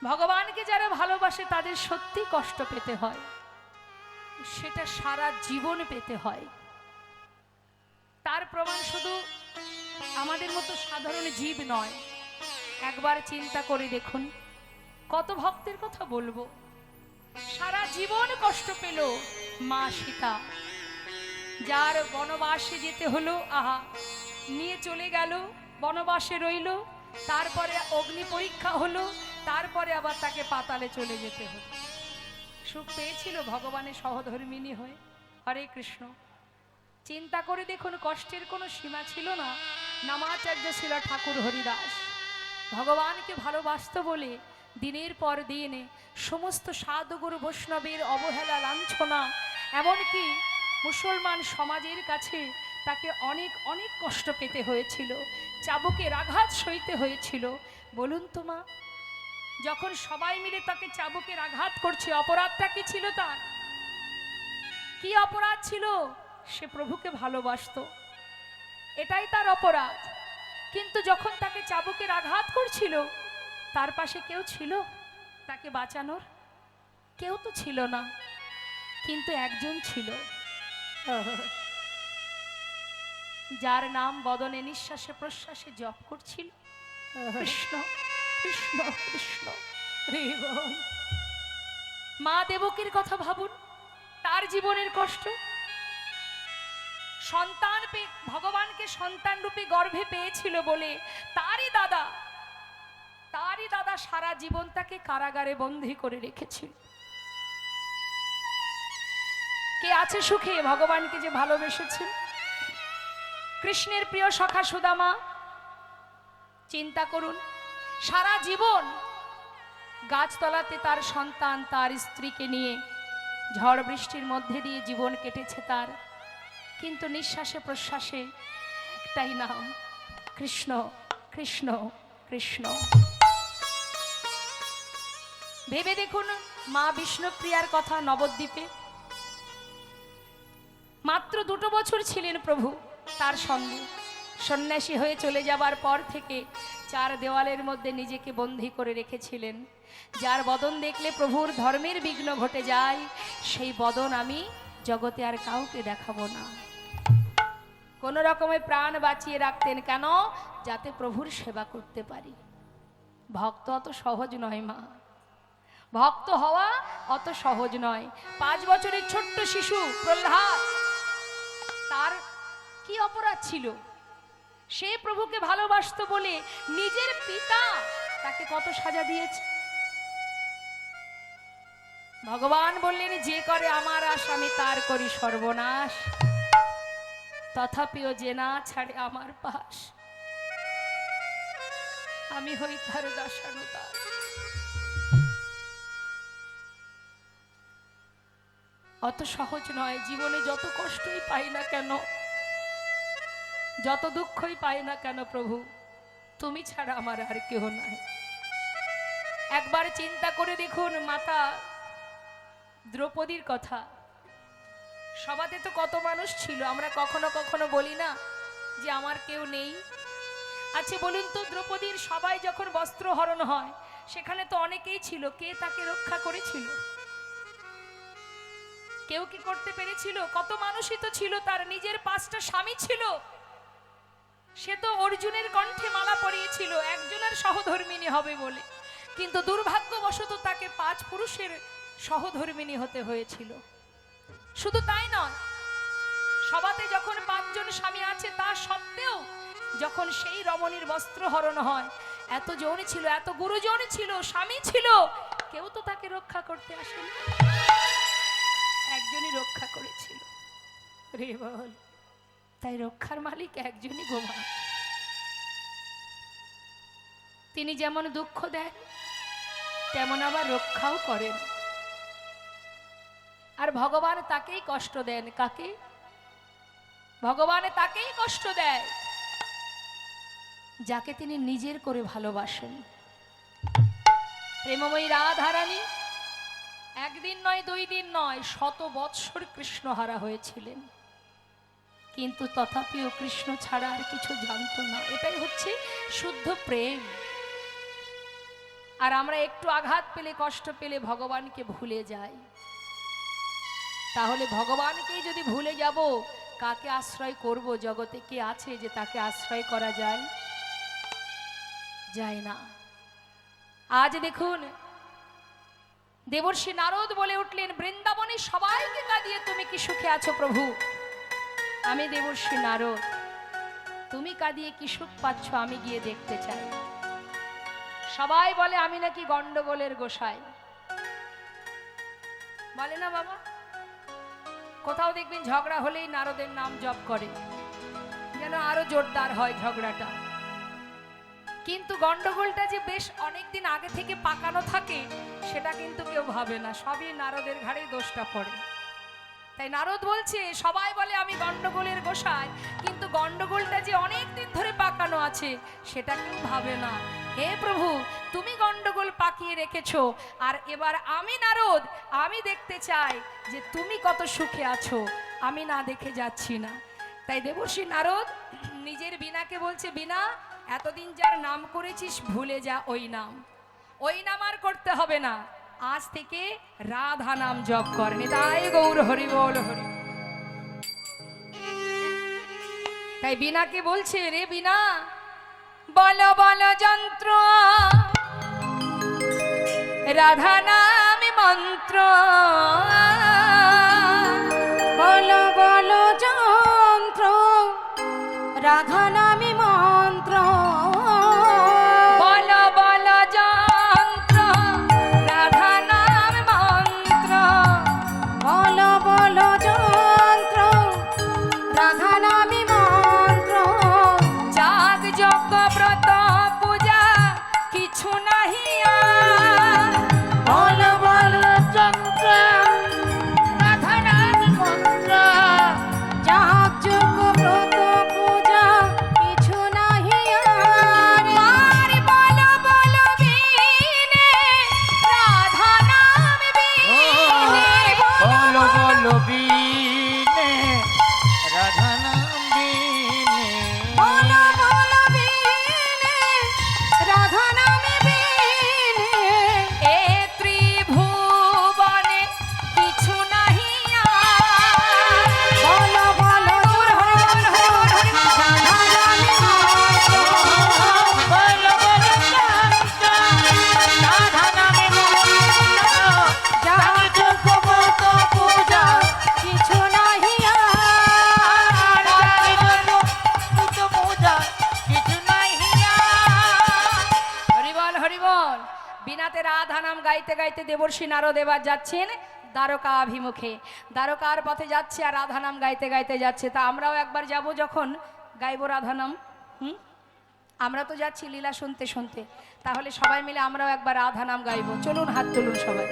ভগবানকে যারা ভালোবাসে তাদের সত্যি কষ্ট পেতে হয়, সেটা সারা জীবন পেতে হয়। তার প্রমাণ শুধু আমাদের মতো সাধারণ জীব নয়। একবার চিন্তা করে দেখুন, কত ভক্তের কথা বলবো, সারা জীবন কষ্ট পেল মা সীতা, যার বনবাসে যেতে হলো, আহা নিয়ে চলে গেল, বনবাসে রইল, তারপরে অগ্নি পরীক্ষা হলো, তারপরে আবার তাকে পাতালে চলে যেতে হলো। সুখ পেয়েছিল ভগবানের সহধর্মিণী হয়ে। হরে কৃষ্ণ। চিন্তা করে দেখুন, কষ্টের কোনো সীমা ছিল না। নামাচার্য ছিল ঠাকুর হরিদাস, ভগবানকে ভালোবাসত বলে দিনের পর দিন সমস্ত সাধুগুরু বৈষ্ণবের অবহেলা, লাঞ্ছনা, এমনকি মুসলমান সমাজের কাছে তাকে অনেক অনেক কষ্ট পেতে হয়েছিল, চাবুকের আঘাত সইতে হয়েছিল। বলুন তো মা, যখন সবাই মিলে তাকে চাবুকের আঘাত করছে, অপরাধটা কি ছিল তার? কি অপরাধ ছিল? সে প্রভুকে ভালোবাসতো, এটাই তার অপরাধ। কিন্তু যখন তাকে চাবুকের আঘাত করছিল, তার পাশে কেউ ছিল তাকে বাঁচানোর? কেউ তো ছিল না। কিন্তু একজন ছিল, যার নাম বদনে নিঃশ্বাসে প্রশ্বাসে জপ করছিল, কৃষ্ণ কৃষ্ণ কৃষ্ণ। মা দেবকীর কথা ভাবুন, তার জীবনের কষ্ট। সন্তান ভগবানকে সন্তান রূপে গর্ভে পেয়েছিল বলে তারই দাদা সারা জীবন তাকে কারাগারে বন্দী করে রেখেছিল। কে আছে সুখে ভগবানকে যে ভালোবেসেছেন? কৃষ্ণের প্রিয় সখা সুদামা। চিন্তা করুন, সারা জীবন গাছতলাতে তার সন্তান, তার স্ত্রীকে নিয়ে ঝড় বৃষ্টির মধ্যে দিয়ে জীবন কেটেছে তার, কিন্তু নিঃশ্বাসে প্রশ্বাসে একটাই নাম, কৃষ্ণ কৃষ্ণ কৃষ্ণ। ভেবে দেখুন মা বিষ্ণুপ্রিয়ার কথা। নবদ্বীপে মাত্র 2 বছর ছিলেন প্রভু তার সঙ্গে। সন্ন্যাসী হয়ে চলে যাবার পর থেকে 4 দেওয়ালের মধ্যে নিজেকে বন্দী করে রেখেছিলেন। যার বদন দেখলে প্রভুর ধর্মের বিঘ্ন ঘটে যায়, সেই বদন আমি জগতে আর কাউকে দেখাবো না। কোন রকমে প্রাণ বাঁচিয়ে রাখতেন, কেন? যাতে প্রভুর সেবা করতে পারি। ভক্ত অত সহজ নয় মা, ভক্ত হওয়া অত সহজ নয়। 5 বছরের ছোট্ট শিশু প্রহ্লাদ, তার কি অপরাধ ছিল? সে প্রভুকে ভালোবাসতো বলে নিজের পিতা তাকে কত সাজা দিয়েছে। ভগবান বললেন, যে করে আমার আশ আমি তার করি সর্বনাশ, তথাপিও যে না ছাড়ে আমার পাশ, আমি হই তার দাসানুদাস। অত সহজ নয়। জীবনে যত কষ্টই পাই না কেন, যত দুঃখই পাই না কেন, প্রভু তুমি ছাড়া আমার আর কেউ নাই। একবার চিন্তা করে দেখুন মাতা দ্রৌপদীর কথা। সভাতে তো কত মানুষ ছিল, আমরা কখনো কখনো বলি না যে আমার কেউ নেই। আচ্ছা বলুন তো, দ্রৌপদীর সবাই যখন বস্ত্র হরণ হয়, সেখানে তো অনেকেই ছিল, কে তাকে রক্ষা করেছিল? কেউ কি করতে পেরেছিল? কত মানুষই তো ছিল, তার নিজের 5টা স্বামী ছিল। সে তো অর্জুনের কণ্ঠে মালা পরিয়েছিল একজনের সহধর্মিণী হবে বলে, কিন্তু দুর্ভাগ্যবশত তাকে 5 পুরুষের সহধর্মিণী হতে হয়েছিল। শুধু তাই নয়, সভাতে যখন 5 জন স্বামী আছে, তা সত্ত্বেও যখন সেই রমণীর বস্ত্র হরণ হয়, এত জন ছিল, এত গুরুজন ছিল, স্বামী ছিল, কেউ তো তাকে রক্ষা করতে আসেনি। একজনই রক্ষা করেছিল। রে বল, তাই রক্ষার মালিক একজনই গোমা। তিনি যেমন দুঃখ দেন, তেমন আবার রক্ষাও করেন। আর ভগবান তাকেই কষ্ট দেন। কাকে? ভগবান তাকেই কষ্ট দেয় যাকে তিনি নিজের করে ভালোবাসেন। প্রেমময়ী রাধারানী একদিন নয়, 2 দিন নয়, 100 বৎসর কৃষ্ণহারা হয়েছিলেন, কিন্তু তথাপিও কৃষ্ণ ছাড়া আর কিছু জানতো না। এটাই হচ্ছে শুদ্ধ প্রেম। আর আমরা একটু আঘাত পেলে কষ্ট পেলে ভগবানকে ভুলে যাই। তাহলে ভগবানকেই যদি ভুলে যাব, কাকে আশ্রয় করব? জগতে কে আছে যে তাকে আশ্রয় করা যায়? যায় না। আজ দেখুন দেবর্ষি নারদ বলে উঠলেন, বৃন্দাবনে সবাইকে কাঁদিয়ে তুমি কি সুখে আছো প্রভু? আমি দেবর্ষি নারদ, তুমি কাঁদিয়ে কি সুখ পাচ্ছ আমি গিয়ে দেখতে চাই। সবাই বলে আমি নাকি গন্ডগোলের গোসাই, বলে না বাবা? কোথাও দেখবেন ঝগড়া হলেই নারদের নাম জপ করে, যেন আরো জোরদার হয় ঝগড়াটা। কিন্তু গন্ডগোলটা যে বেশ অনেকদিন আগে থেকে পাকানো থাকে সেটা কিন্তু কেউ ভাবে না, সবই নারদের ঘাড়েই দোষটা পড়ে। তাই নারদ বলছে সবাই বলে আমি গন্ডগোলের গোসাই, কিন্তু গন্ডগোলটা যে অনেক দিন ধরে পাকানো আছে সেটা কেউ ভাবে না। হে প্রভু, তুমি গন্ডগোল পাকিয়ে রেখেছো, আর এবার আমি নারদ, আমি দেখতে চাই যে তুমি কত সুখে আছো, আমি না দেখে যাচ্ছি না। তাই দেবর্ষি নারদ নিজের বীণাকে বলছে, বীণা এতদিন যার নাম করেছিস ভুলে যা ওই নাম, ওই নাম আর করতে হবে না, আজ থেকে রাধা নাম জপ কর। নিতাই গৌর হরি বল হরি। তাই বীণাকে বলছে, রে বীণা বল বল যন্ত্র রাধা নামে মন্ত্র, বল বল যন্ত্র রাধা নামে মন্ত্র, বল বল যন্ত্র রাধা নামে মন্ত্র, বল বল যন্ত্র রাধা নামে মন্ত্র, যাগ যজ্ঞ ব্রত পূজা কিছু নাহি আর, বল বল যন্ত্র রাধা নামে মন্ত্র, যাগ যজ্ঞ ব্রত পূজা কিছু নাহি আর, আর বল বল বীণে রাধা নাম বীণে, বল বল বীণে রাধা নাম বীণে, বল বল বীণে রাধা নামে বীণে, এ ত্রিভুবনে কিছু নাহি আর, বল বল রাধা নামে মন্ত্র, বল বল যন্ত্র রাধা নামে মন্ত্র, যাগ যজ্ঞ ব্রত পূজা কিছু নাহি আর, যাগ যজ্ঞ ব্রত পূজা কিছু নাই হিয়া। হরিবল হরিবল। বিনাতে রাধা নাম গাইতে গাইতে দেবর্ষি নারদ এবার যাচ্ছেন দ্বারকা অভিমুখে, দ্বারকার পথে যাচ্ছে আর রাধা নাম গাইতে গাইতে যাচ্ছে। তা আমরাও একবার যাব, যখন গাইবো রাধা নাম। আমরা তো যাচ্ছি লীলা শুনতে শুনতে, তাহলে সবাই মিলে আমরাও একবার রাধা নাম গাইবো। চলুন, হাত তুলুন সবাই।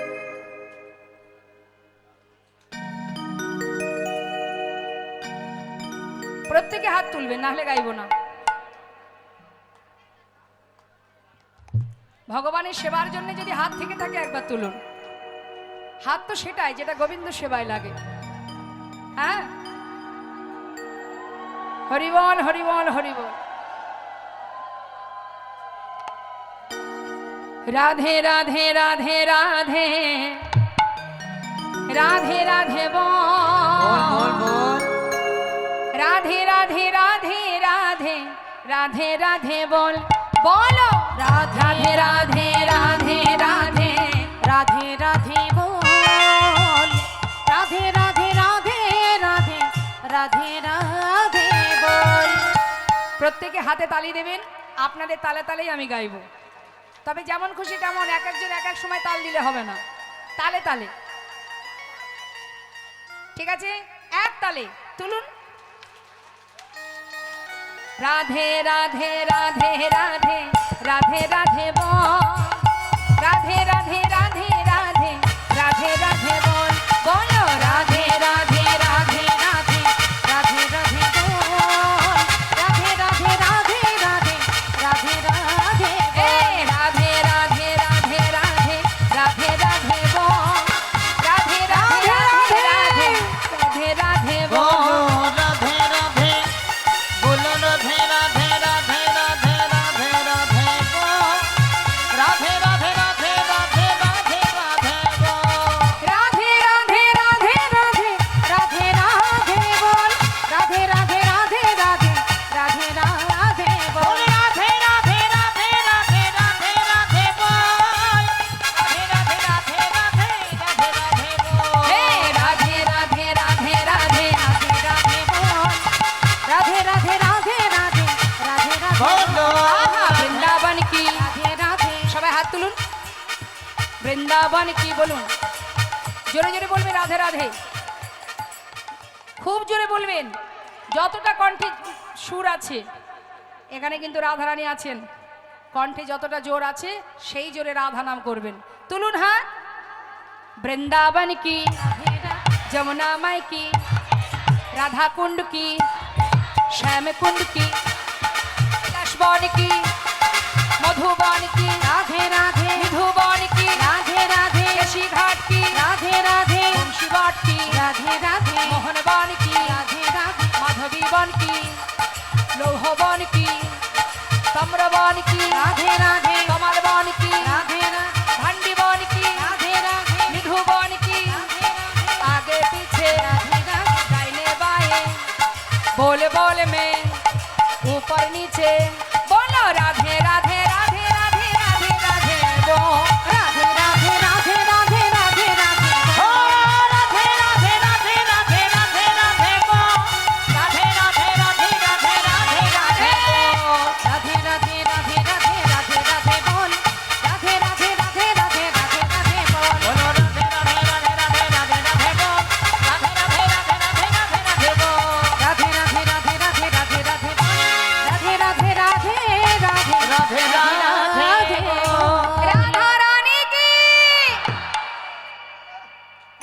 প্রত্যেকে হাত তুলবেন, নাহলে গাইবো না। ভগবানের সেবার জন্য যদি হাত থেকে থাকে একবার তুলুন। হাত তো সেটাই যেটা গোবিন্দ সেবায় লাগে। হ্যাঁ, হরিবল হরিবল হরিবল। রাধে রাধে রাধে রাধে রাধে রাধে বল বল বল, বল রাধে রাধে রাধে রাধে রাধে রাধে বল, বলো রাধে রাধে রাধে রাধে রাধে রাধে বল, রাধে রাধে রাধে রাধে রাধে রাধে বল। প্রত্যেকে হাতে তালি দেবেন, আপনাদের তালে তালেই আমি গাইব। তবে যেমন খুশি তেমন, এক একজন এক এক সময় তাল দিলে হবে না, তালে তালে। ঠিক আছে, এক তালে তুলুন। রাধে রাধে রাধে রাধে রাধে রাধে বল, রাধে রাধে রাধে রাধে রাধে রাধে বল, বলো রাধে রাধে রাধে রাধে রাধে রাধে বল, রাধে রাধে রাধে রাধে রাধে রাধে এ রাধে রাধে রাধে রাধে রাধে রাধে বল, রাধে রাধে রাধে রাধে রাধে রাধে বল, বল রাধে রাধে, বল রাধে রাধে রাধে রাধে রাধে রাধে বল, রাধে রাধে বৃন্দাবন কি বলুন, জোরে জোরে বলবেন রাধে রাধে, খুব জোরে বলবেন, যতটা কণ্ঠে সুর আছে। এখানে কিন্তু রাধারানী আছেন, কণ্ঠে যতটা জোর আছে সেই জোরে রাধা নাম করবেন। তুলুন হাত। বৃন্দাবন কি, যমুনা মাই কি, রাধা কুंड की, श्याम कुंड की, कैलाशवन की, मधुबन की, राधे राधे मधुबन की, राधे राधे केशी घाट की, राधे राधे मुंशीबाट की, राधे राधे मोहनबान की, राधे राधे माधवीवन की, लोहवन की, तम्रवन की, राधे राधे कमलवन की, राधे राधे भंडीवन की, राधे राधे निधुवन की, आगे पीछे दाहिने बाएं, बोल बोल में ऊपर नीचे बोलो राधे राधे राधे राधे राधे राधे बोल राधे राधे राधे राधे राधे राधे ओ राधे राधे राधे राधे राधे राधे गो राधे राधे राधे राधे राधे राधे गो राधे राधे राधे राधे राधे राधे बोल राधे राधे राधे राधे राधे राधे बोल बोलो राधे राधे राधे राधे राधे राधे गो राधे राधे राधे राधे राधे राधे गो राधे राधे राधे राधे राधे राधे बोल राधे राधे राधे राधे राधे राधे गो রাধা রানী কি।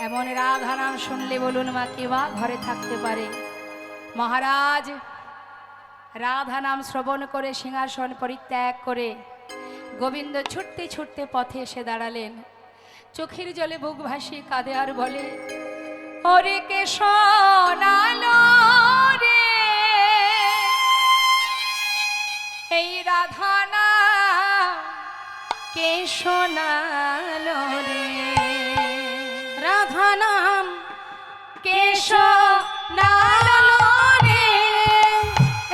এমন রাধা নাম শুনলে বলুন মা কে বা ঘরে থাকতে পারে। মহারাজ রাধা নাম শ্রবণ করে সিংহাসন পরিত্যাগ করে গোবিন্দ ছুটতে ছুটতে পথে এসে দাঁড়ালেন। চোখের জলে বুক ভাসিয়ে কাঁদে আর বলে, ওরে কে শোনালো রে এই রাধা নাম, কে শোনালো রে राधा नाम কে শোনালো রে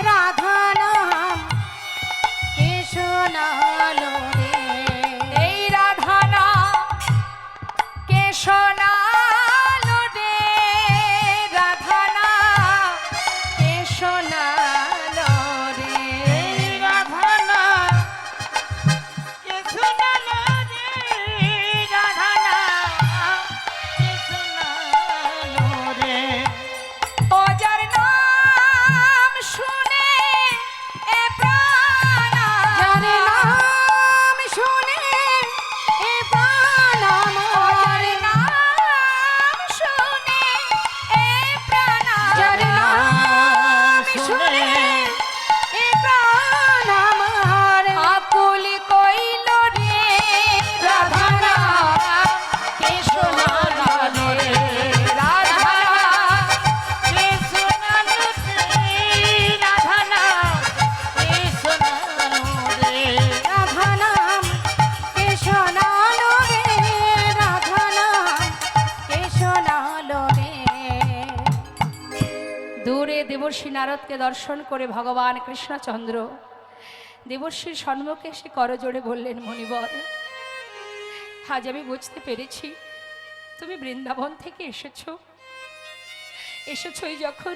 राधा नाम केशनालो रे এই রাধা নাম, কে শোনালো রে রাধা নাম, কে শোনালো রে राधा ना के सुनालो रे राधा ना के सुनालो रे ও যার নাম শুনে এ প্রাণ जार नाम सुने ए प्राण ও যার मोरे নাম শুনে এ প্রাণ जार नाम सुने ए प्राण मोरे আকুল কইল রে রাধা নাম, কে শোনালো রে রাধা নাম, के सुनालो रे राधा ना के सुनालो रे राधा नाम केशनालो रे राधा नाम केशनालो रे দূরে দেবর্ষী নারদকে দর্শন করে ভগবান কৃষ্ণচন্দ্র দেবর্ষীর সম্মুখে এসে করজোড়ে বললেন, মণিবর আজ আমি বুঝতে পেরেছি তুমি বৃন্দাবন থেকে এসেছই যখন,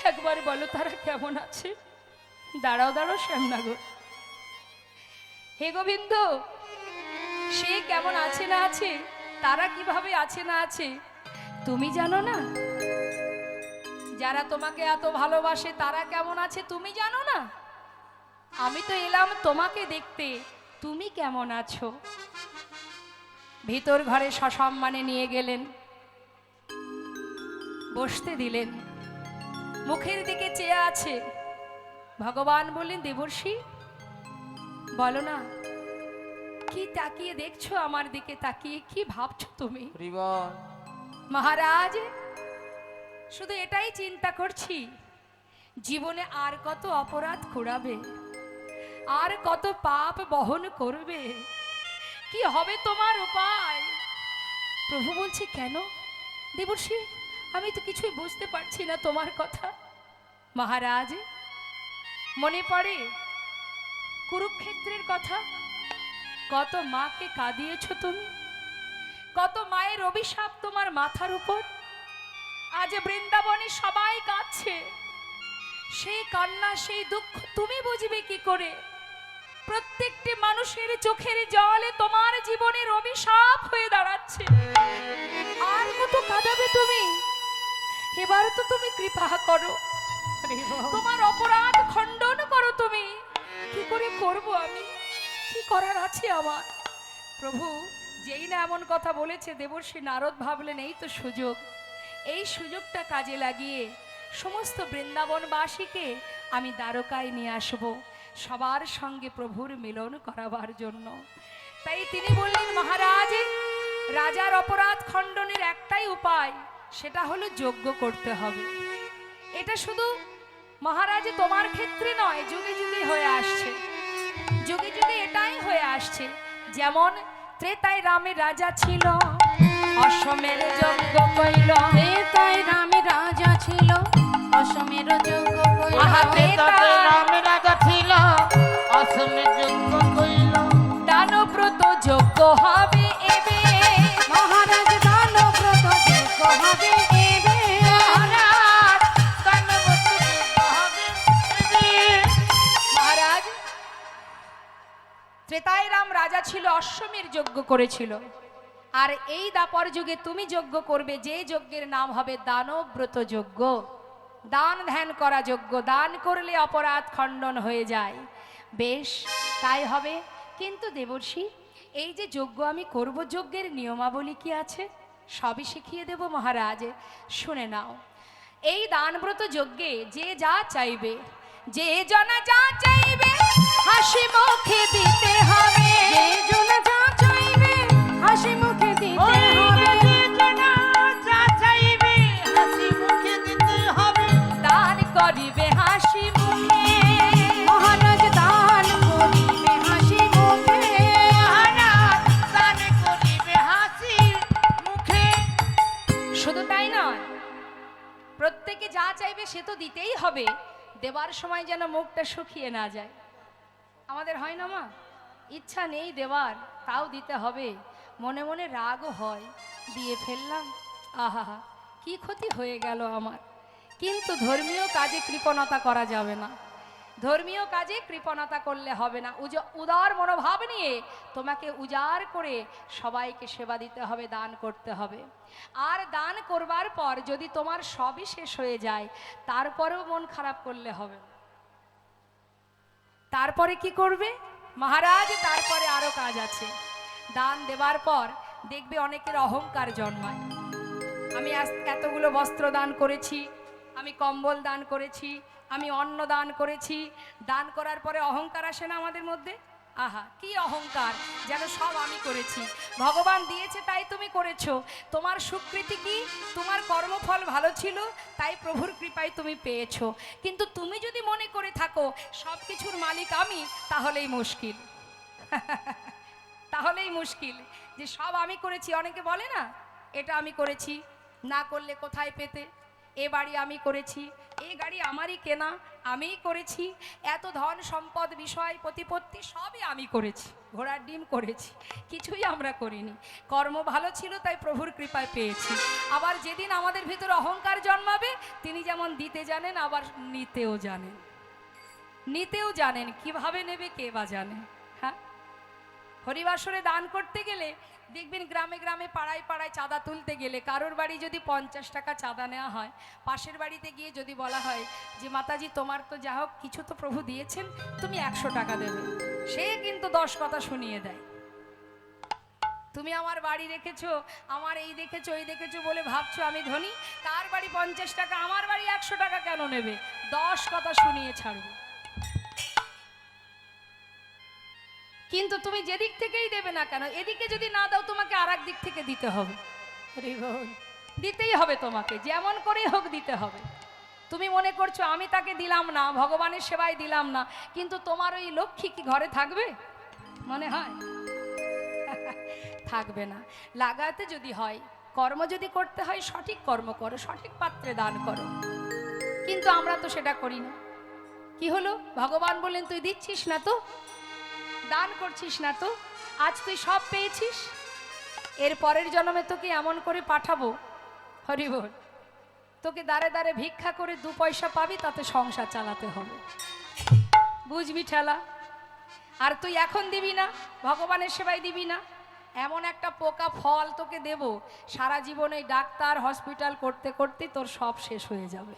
একবার বলো তারা কেমন আছে। দাঁড়াও দাঁড়াও শ্যামনগর, হে গোবিন্দ, সে কেমন আছে না আছে, তারা কিভাবে আছে না আছে তুমি জানো না? যারা তোমাকে এত ভালোবাসে তারা কেমন আছে তুমি জানো না? আমি তো এলাম তোমাকে দেখতে, তুমি কেমন আছো। ভিতর ঘরে সসম্মানে নিয়ে গেলেন, বসতে দিলেন, মুখের দিকে চেয়ে আছে। ভগবান বললেন, দেবর্ষী বলো না, কি তাকিয়ে দেখছো আমার দিকে তাকিয়ে, কি ভাবছো তুমি? হরিবল মহারাজ শুধু এটাই চিন্তা করছি, জীবনে আর কত অপরাধ কুড়াবে, আর কত পাপ বহন করবে, কি হবে তোমার উপায়? প্রভু বলছে, কেন দেবর্ষী, আমি তো কিছুই বুঝতে পারছি না তোমার কথা। মহারাজ মনে পড়ে কুরুক্ষেত্রের কথা, কত মাকে কাঁদিয়েছো তুমি, কত মায়ের অভিশাপ তোমার মাথার উপর। আজ বৃন্দাবনে সবাই কাঁদছে, সেই কান্না সেই দুঃখ তুমি বুঝবে কি করে? প্রত্যেকটি মানুষের চোখের জলে তোমার জীবনের অভিশাপ হয়ে দাঁড়াচ্ছে। আর কত কাঁদাবে তুমি? এবার তো তুমি কৃপা করো, তোমার অপরাধ খণ্ডন করো। তুমি কি করে করব আমি? কি করার আছে আমার? প্রভু যেই না এমন কথা বলেছে, দেবর্ষি নারদ ভাবলেন এই তো সুযোগ, এই সুযোগটা কাজে লাগিয়ে সমস্ত বৃন্দাবনবাসীকে আমি দ্বারকায় নিয়ে আসব, সবার সঙ্গে প্রভুর মিলন করাবার জন্য। তাই তিনি বললেন, মহারাজ, রাজার অপরাধ খণ্ডনের একটাই উপায়, সেটা হলো যজ্ঞ করতে হবে। এটা শুধু মহারাজ তোমার ক্ষেত্রে নয়, যুগে যুগে হয়ে আসছে, যুগে যুগে এটাই হয়ে আসছে। যেমন ত্রেতায় রামের রাজা ছিল, অশ্বমের যজ্ঞ কইল। ত্রেতায় রামের রাজা ছিল, অশ্বমের যজ্ঞ কইল। আহা, তাতে রামের রাজা ছিল, অসমের যজ্ঞ কইল। দানব্রত যজ্ঞ হবে এবে, মহারাজ দানব্রত যজ্ঞ হবে এবে। মহারাজ দানব্রত যজ্ঞ হবে এবে। মহারাজ ত্রেতায় রাম রাজা ছিল, অশ্বমের যজ্ঞ করেছিল। আর এই দাপর যুগে তুমি যজ্ঞ করবে, যে যজ্ঞের নাম হবে দানব্রত যজ্ঞ, দান ধ্যান করা যজ্ঞ। দান করলে অপরাধ খণ্ডন হয়ে যায়। বেশ, তাই হবে। কিন্তু দেবর্ষি, এই যে যজ্ঞ আমি করব, যজ্ঞের নিয়মাবলী কি আছে? সবই শিখিয়ে দেব মহারাজ, শুনে নাও। এই দানব্রত যজ্ঞে যে যা চাইবে, যে জনা যা চাইবে, হাসি মুখে দিতে হবে। যে জন যা চাইবে, হাসি মুখে দিতে ওই হবে। যে জনা যা চাইবে, হাসি মুখে দিতে হবে। দান করিবে হাসি মুখে, মহারাজ দান করিবে হাসি মুখে। মহারাজ দান করিবে হাসি মুখে। শুধু তাই নয়, প্রত্যেকে যা চাইবে সে তো দিতেই হবে। দেবার সময় যেন মুখটা শুকিয়ে না যায়। আমাদের হয় না মা, ইচ্ছা নেই দেবার, তাও দিতে হবে, মনে মনে রাগও হয়, দিয়ে ফেললাম, আহা কি ক্ষতি হয়ে গেল আমার। কিন্তু ধর্মীয় কাজে কৃপণতা করা যাবে না, ধর্মীয় কাজে কৃপণতা করলে হবে না। উদার মনোভাব নিয়ে তোমাকে উজাড় করে সবাইকে সেবা দিতে হবে, দান করতে হবে। আর দান করবার পর যদি তোমার সবই শেষ হয়ে যায়, তারপরেও মন খারাপ করলে হবে না। তারপরে কি করবে মহারাজ? তারপরে আরো কাজ আছে। দান দেবার পর দেখবে অনেকের অহংকার জন্মায়। আমি আজ এতগুলো বস্ত্র দান করেছি, আমি কম্বল দান করেছি, আমি অন্ন দান করেছি। দান করার পরে অহংকার আসে না আমাদের মধ্যে? আহা কি অহংকার, যেন সব আমি করেছি, ভগবান দিয়েছে তাই তুমি করেছো। তোমার স্বীকৃতি কি? তোমার কর্মফল ভালো ছিল, তাই প্রভুর কৃপায় তুমি পেয়েছো। কিন্তু তুমি যদি মনে করে থাকো সব কিছুর মালিক আমি, তাহলেই মুশকিল। তাহলেই মুশকিল, যে সব আমি করেছি। অনেকে বলে না, এটা আমি করেছি, না করলে কোথায় পেতে, এ বাড়ি আমি করেছি, এই গাড়ি আমারই কেনা, আমিই করেছি, এত ধন সম্পদ বিষয় প্রতিপত্তি সবই আমি করেছি, ঘোড়ার ডিম করেছি, কিছুই আমরা করিনি। কর্ম ভালো ছিল তাই প্রভুর কৃপায় পেয়েছি। আবার যেদিন আমাদের ভিতরে অহংকার জন্মাবে, তিনি যেমন দিতে জানেন, আবার নিতেও জানেন। নিতেও জানেন, কিভাবে নেবে কে বা জানে। হ্যাঁ, হরিবাসরে দান করতে গেলে দেখবেন গ্রামে গ্রামে পাড়ায় পাড়ায় চাঁদা তুলতে গেলে কারোর বাড়ি যদি 50 টাকা চাঁদা নেওয়া হয়, পাশের বাড়িতে গিয়ে যদি বলা হয় যে মাতাজি তোমার তো যা হোক কিছু তো প্রভু দিয়েছেন, তুমি 100 টাকা দেবে, সে কিন্তু 10 কথা শুনিয়ে দেয়। তুমি আমার বাড়ি রেখেছো, আমার এই দেখেছো ওই দেখেছো বলে ভাবছো আমি ধনী, তার বাড়ি 50 টাকা, আমার বাড়ি 100 টাকা কেন নেবে? 10 কথা শুনিয়ে ছাড়বে। কিন্তু তুমি যেদিক থেকেই দেবে না কেন, এদিকে যদি না দাও তোমাকে আর এক দিক থেকে দিতে হবে। দিতেই হবে তোমাকে, যেমন করে হোক দিতে হবে। তুমি মনে করছো আমি তাকে দিলাম না, ভগবানের সেবায় দিলাম না, কিন্তু তোমার ওই লক্ষ্মী কি ঘরে থাকবে? মনে হয় থাকবে না। লাগাতে যদি হয়, কর্ম যদি করতে হয়, সঠিক কর্ম করো, সঠিক পাত্রে দান করো। কিন্তু আমরা তো সেটা করি না। কি হলো? ভগবান বললেন তুই দিচ্ছিস না তো, দান করছিস না তো, আজ তুই সব পেয়েছিস, এর পরের জন্মে তোকে এমন করে পাঠাবো, হরি বল, তোকে দাঁড়ে দাঁড়ে ভিক্ষা করে 2 পয়সা পাবি, তাতে সংসার চালাতে হবে। বুঝবি ঠেলা? আর তুই এখন দিবি না, ভগবানের সেবায় দিবি না, এমন একটা পোকা ফল তোকে দেব, সারা জীবনে ডাক্তার হসপিটাল করতে করতে তোর সব শেষ হয়ে যাবে।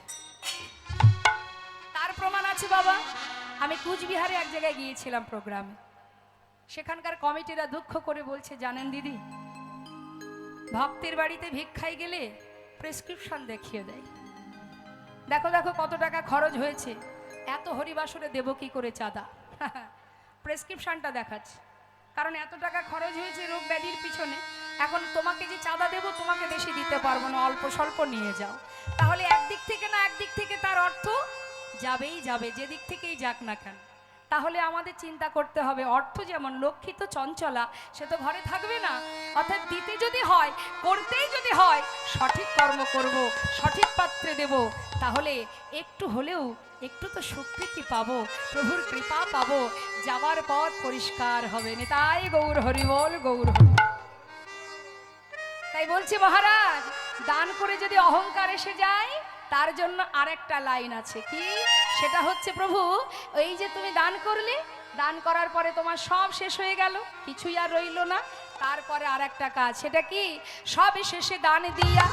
তার প্রমাণ আছে বাবা। আমি কুচবিহারে এক জায়গায় গিয়েছিলাম প্রোগ্রামে, সেখানকার কমিটিরা দুঃখ করে বলছে, জানেন দিদি, ভক্তের বাড়িতে ভিক্ষায় গেলে প্রেসক্রিপশন দেখিয়ে দেয়, দেখো দেখো কত টাকা খরচ হয়েছে, এত হরিবাসরে দেব কি করে চাঁদা, প্রেসক্রিপশনটা দেখাচ্ছে, কারণ এত টাকা খরচ হয়েছে রোগ ব্যাধির পিছনে, এখন তোমাকে যে চাঁদা দেব তোমাকে বেশি দিতে পারবো না, অল্প স্বল্প নিয়ে যাও। তাহলে একদিক থেকে না একদিক থেকে তার অর্থ যাবেই যাবে, যেদিক থেকেই যাক না কেন। তাহলে আমাদের চিন্তা করতে হবে, অর্থ যেমন লক্ষিত চঞ্চলা, সে তো ঘরে থাকবে না, অর্থাৎ দিতে যদি হয়, করতেই যদি হয়, সঠিক কর্ম করব, সঠিক পাত্রে দেব, তাহলে একটু হলেও একটু তো স্বীকৃতি পাবো, প্রভুর কৃপা পাবো, যাওয়ার পথ পরিষ্কার হবে। তাই গৌর হরি বল, গৌর হরি। তাই বলছি মহারাজ, দান করে যদি অহংকার এসে যায়, তার জন্য আরেকটা লাইন আছে, কি সেটা হচ্ছে, প্রভু এই যে তুমি দান করলে, দান করার পরে তোমার সব শেষ হয়ে গেল, কিছুই আর রইল না, তারপরে আরেকটা কাজ, সেটা কি, সব শেষে দান দিয়া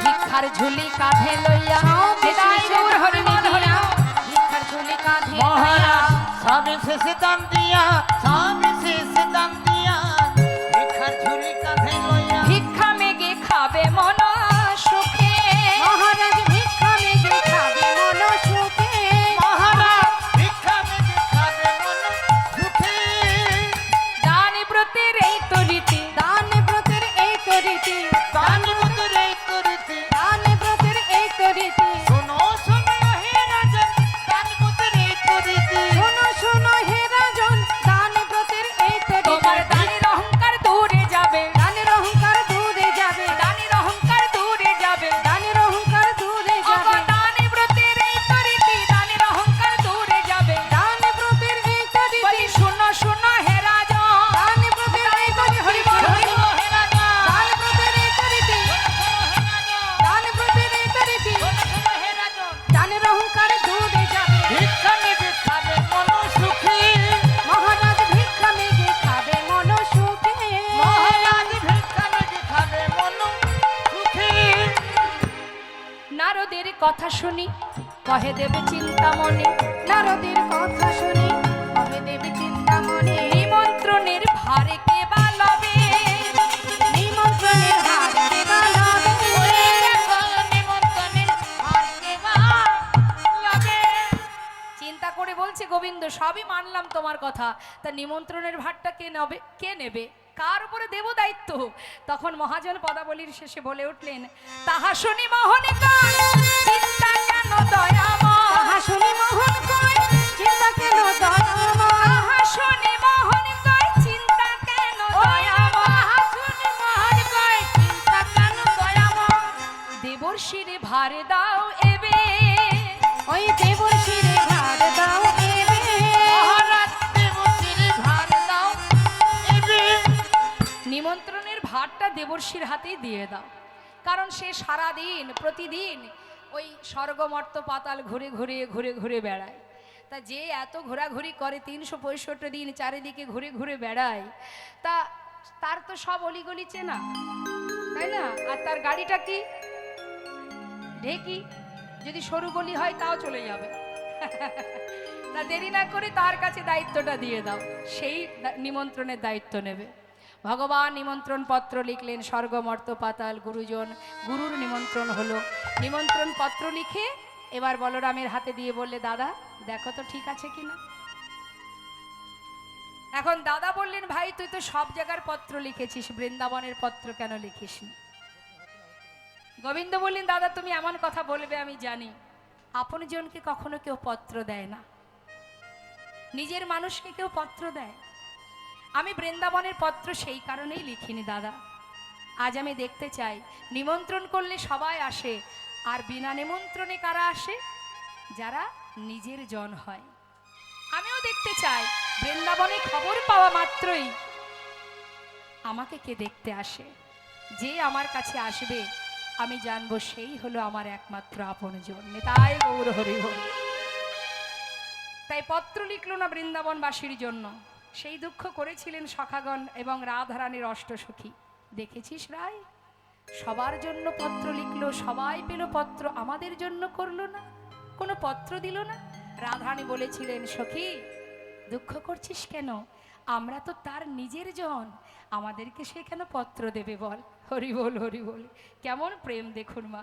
ভিক্ষার ঝুলি কাঁধে লইয়া, ভিক্ষার ঝুলি কাঁধে মহারাজ সব শেষে দান দিয়া, সব শেষে দান দিয়া, ভিক্ষার ঝুলি কাঁধে লইয়া, ভিক্ষা মেগে খাবে মন সুখে, মহারাজ ভিক্ষা মেগে খাবে মন সুখে, মহারাজ ভিক্ষা মেগে খাবে মন সুখে, দান ব্রতের এই তো রীতি, দান ব্রতের এই তো রীতি, দান মতর এই করিতে, দান ব্রতের এই তো রীতি, শোনো শোনো হে রাজন, দান মতর এই করিতে, শোনো শোনো হে রাজন, দান ব্রতের এই তো তোমার রীতি, দানের অহংকার দূরে যাবে, দানের অহংকার দূরে যাবে, দানের অহংকার দূরে যাবে, দানের অহংকার দূরে যাবে, দান ব্রতের এই তো রীতি, দানের অহংকার দূরে যাবে, দান ব্রতের এই তো রীতি, বলি শোনো শোনো হে রাজন, দান ব্রতের এই তো রীতি, হরি বল, হরি বল, হে রাজা, দান ব্রতের এই তো রীতি, দান ব্রতের এই তো রীতি, হে রাজন, দানের অহংকার দূরে যাবে, ভিক্ষা মেগে খাবে মন সুখে, মহারাজ ভিক্ষা মেগে খাবে মন সুখে, মহারাজ ভিক্ষা মেগে খাবে মন সুখে, নারদের কথা শুনি কহে দেবে চিন্তামণি, নারদের কথা শুনি কবে দেবী চিন্তামণি, নিমন্ত্রণের ভারে কে বা লবে, নিমন্ত্রণের হার দেবা লবে, নিমন্ত্রণের আর কেবা লাগে, চিন্তা করে বলছে গোবিন্দ, সবই মানলাম তোমার কথা, তা নিমন্ত্রণের ভারটা কে নেবে, কে নেবে, কার উপরে দেব দায়িত্ব? তখন মহাজন পদাবলীর শেষে বলে উঠলেন, তাহা শুনি মোহন কয়, চিন্তা কেন দয়াময়, তাহা শুনি মোহন কয়, চিন্তা কেন দয়াময়, তাহা শুনি মোহন কয়, চিন্তা কেন দয়াময়, তাহা শুনি মোহন কয়, চিন্তা কেন দয়াময়, দেবর শিরে ভারে দাও এবে, ওই দেবর শিরে ভার দাও এবে, মহারাজ দেবশ্রী ভার দাও এবে, নিমন্ত্রণের ভারটা দেবর্ষির হাতেই দিয়ে দাও, কারণ সে সারা দিন প্রতিদিন ওই স্বর্গমর্ত পাতাল ঘুরে ঘুরে ঘুরে ঘুরে বেড়ায়, তা যে এত ঘোরাঘুরি করে 365 দিন চারিদিকে ঘুরে ঘুরে বেড়ায়, তা তার তো সব অলিগলি চেনা, তাই না? আর তার গাড়িটা কি ঢেকি, যদি সরু গলি হয় তাও চলে যাবে, তা দেরি না করে তার কাছে দায়িত্বটা দিয়ে দাও, সেই নিমন্ত্রণের দায়িত্ব নেবে। ভগবান নিমন্ত্রণ পত্র লিখলেন, স্বর্গমর্ত পাতাল গুরুজন, গুরুর নিমন্ত্রণ হলো, নিমন্ত্রণ পত্র লিখে এবার বলরামের হাতে দিয়ে বললে, দাদা দেখো তো ঠিক আছে কিনা। এখন দাদা বললেন, ভাই তুই তো সব জায়গার পত্র লিখেছিস, বৃন্দাবনের পত্র কেন লিখিসনি? গোবিন্দ বললেন, দাদা তুমি এমন কথা বলবে আমি জানি, আপনজনকে কখনো কেউ পত্র দেয় না, নিজের মানুষকে কেউ পত্র দেয়, আমি বৃন্দাবনের পত্র সেই কারণেই লিখিনি দাদা। আজ আমি দেখতে চাই, নিমন্ত্রণ করলে সবাই আসে, আর বিনা নিমন্ত্রণে কারা আসে? যারা নিজের জন হয়। আমিও দেখতে চাই বৃন্দাবনে খবর পাওয়া মাত্রই আমাকে কে দেখতে আসে, যে আমার কাছে আসবে আমি জানবো সেই হলো আমার একমাত্র আপনজন। তাই গৌর হরি হরি। তাই পত্র লিখলো না বৃন্দাবনবাসীর জন্য, সেই দুঃখ করেছিলেন সখাগণ এবং রাধারানীর অষ্টসখী। দেখেছিস রায়, সবার জন্য পত্র লিখলো, সবাই পেল পত্র, আমাদের জন্য করলো না, কোনো পত্র দিল না। রাধারানী বলেছিলেন, সখী দুঃখ করছিস কেন, আমরা তো তার নিজের জন, আমাদেরকে সে কেন পত্র দেবে বল। হরি বল হরি বল, কেমন প্রেম দেখুন মা।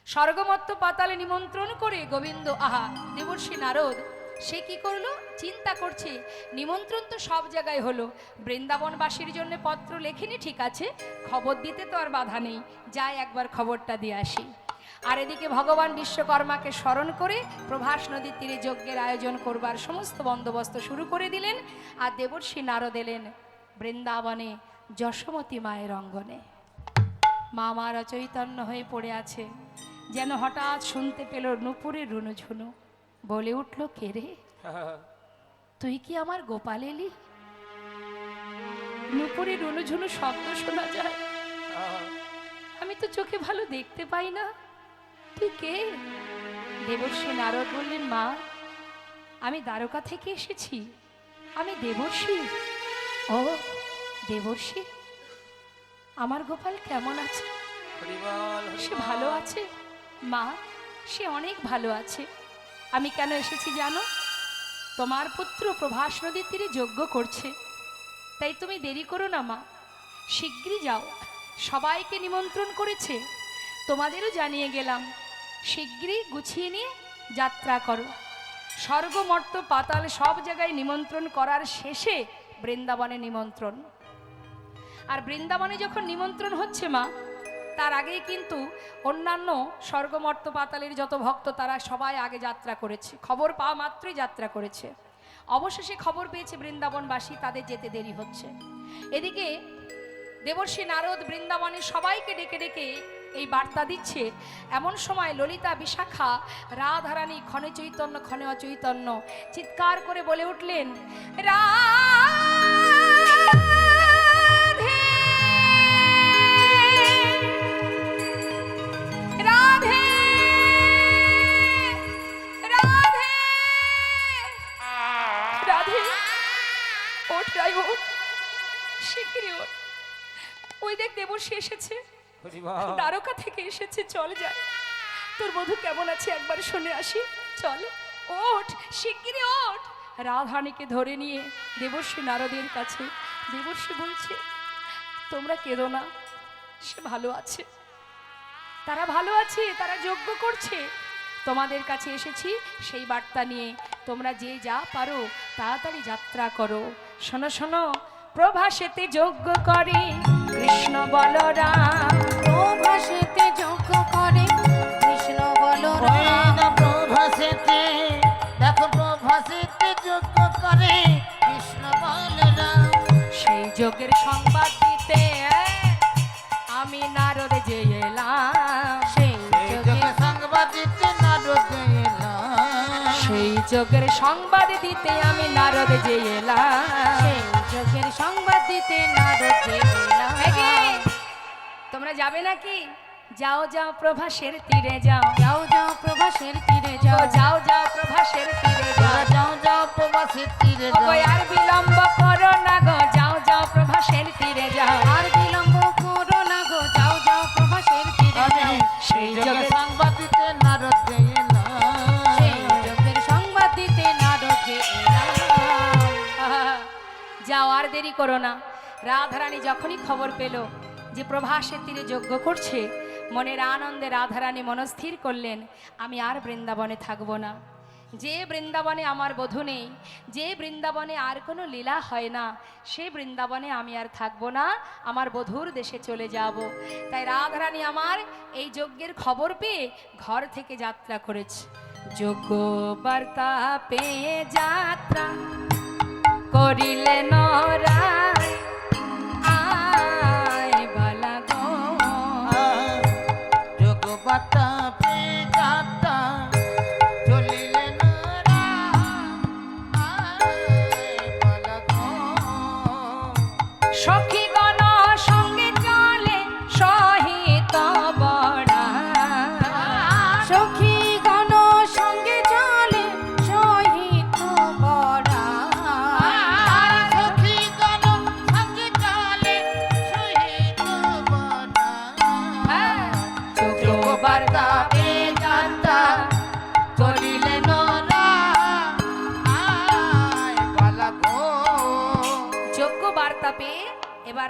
স্বর্গমত্ত পাতালে নিমন্ত্রণ করে গোবিন্দ, আহা দেবর্ষি নারদ সে কি করলো, চিন্তা করছে নিমন্ত্রণ তো সব জায়গায় হলো, বৃন্দাবনবাসীর জন্য পত্র লেখেনি ঠিক আছে, খবর দিতে তো আর বাধা নেই, যাই একবার খবরটা দিয়ে আসি। আর এদিকে ভগবান বিশ্বকর্মাকে স্মরণ করে প্রভাস নদীর তীরে যজ্ঞের আয়োজন করবার সমস্ত বন্দোবস্ত শুরু করে দিলেন। আর দেবর্ষি নারদ এলেন বৃন্দাবনে যশোমতী মায়ের অঙ্গনে। মা মার অচৈতন্য হয়ে পড়ে আছে, যেন হঠাৎ শুনতে পেল নূপুরের রুনুঝুনু, বলে উঠল, কে রে তুই কি আমার গোপাল এলি? নূপুরের রুনুঝুনু শব্দ শোনা যায়, আমি তো চোখে ভালো দেখতে পাই না, তুই কে? দেবর্ষি নারদ বললেন, মা আমি দ্বারকা থেকে এসেছি, আমি দেবর্ষি। ও দেবর্ষি, আমার গোপাল কেমন আছে? সে ভালো আছে মা, সে অনেক ভালো আছে। আমি কেন এসেছি জানো? তোমার পুত্র প্রভাস নদীর তীরে যজ্ঞ করছে, তাই তুমি দেরি করো না মা, শিগগিরই যাও, সবাইকে নিমন্ত্রণ করেছে, তোমাদেরও জানিয়ে গেলাম, শিগগিরই গুছিয়ে নিয়ে যাত্রা করো। স্বর্গ মর্ত পাতাল সব জায়গায় নিমন্ত্রণ করার শেষে বৃন্দাবনে নিমন্ত্রণ। আর বৃন্দাবনে যখন নিমন্ত্রণ হচ্ছে মা, তার আগেই কিন্তু অন্যান্য স্বর্গমর্ত পাতালের যত ভক্ত তারা সবাই আগে যাত্রা করেছে, খবর পাওয়া মাত্রই যাত্রা করেছে। অবশেষে খবর পেয়েছে বৃন্দাবনবাসী, তাদের যেতে দেরি হচ্ছে। এদিকে দেবর্ষি নারদ বৃন্দাবনে সবাইকে ডেকে ডেকে এই বার্তা দিচ্ছে। এমন সময় ললিতা, বিশাখা, রাধারানী, ক্ষণে চৈতন্য ক্ষণে অচৈতন্য চিৎকার করে বলে উঠলেন, রাধে রাধে রাধে, ওঠ রাই ওঠ, শিগগিরই ওঠ, ওই দেখ দেবর্ষি এসেছে, দ্বারকা থেকে এসেছে, চল যাই, তোর বধূ কেমন আছে একবার শুনে আসি, চল ওঠ শিগগিরই ওঠ। রাধারানীকে ধরে নিয়ে দেবর্ষি নারদের কাছে, দেবর্ষি বলছে, তোমরা কেঁদো না, সে ভালো আছে, তারা ভালো আছে, তারা যজ্ঞ করছে, তোমাদের কাছে এসেছি সেই বার্তা নিয়ে, তোমরা যে যা পারো তাড়াতাড়ি যাত্রা করো। শোনো শোনো, প্রভাসেতে যজ্ঞ করে কৃষ্ণ বলরাম, প্রভাসেতে যজ্ঞ করে কৃষ্ণ বলরাম, প্রভাসেতে দেখো প্রভাসেতে যজ্ঞ করে কৃষ্ণ বলরাম, সেই যজ্ঞের সংবাদ দিতে আমি নারদ যে এলাম, সেই যজ্ঞের সংবাদ দিতে নারদ এলাম, সেই যজ্ঞের সংবাদ দিতে আমি নারদ যে এলাম, সেই যজ্ঞের সংবাদ দিতে নারদ যে এলাম। তোমরা যাবে নাকি? যাও যাও প্রভাসের তীরে যাও, যাও যাও প্রভাসের তীরে যাও, যাও যাও প্রভাসের তীরে যাও, যাও যাও প্রভাসের তীরে ওগো যাও, আর বিলম্ব করো না গো, যাও যাও প্রভাসের তীরে যাও, আর বিলম্ব করো না গো, যাও যাও প্রভাসের তীরে যাও, সেই যজ্ঞের যজ্ঞের সংবাদ দিতে নারদ এলাম, সেই যজ্ঞের সংবাদ দিতে নারদ যে এলাম। যাও আর দেরি করো না। রাধারানী যখনই খবর পেল যে প্রভাসের তীরে যজ্ঞ করছে, মনের আনন্দে রাধারানী মনস্থির করলেন, আমি আর বৃন্দাবনে থাকবো না, যে বৃন্দাবনে আমার বধূ নেই, যে বৃন্দাবনে আর কোনো লীলা হয় না, সে বৃন্দাবনে আমি আর থাকবো না, আমার বধূর দেশে চলে যাব। তাই রাধারানী আমার এই যজ্ঞের খবর পেয়ে ঘর থেকে যাত্রা করেছে। যজ্ঞ বার্তা পেয়ে যাত্রা করিলেন রায়, আয় বালা গো, যোগবাতা পেগাতা চলিলেন সখীগণ সঙ্গে চলে সহিত বড়া, সখীগণ সঙ্গে চলে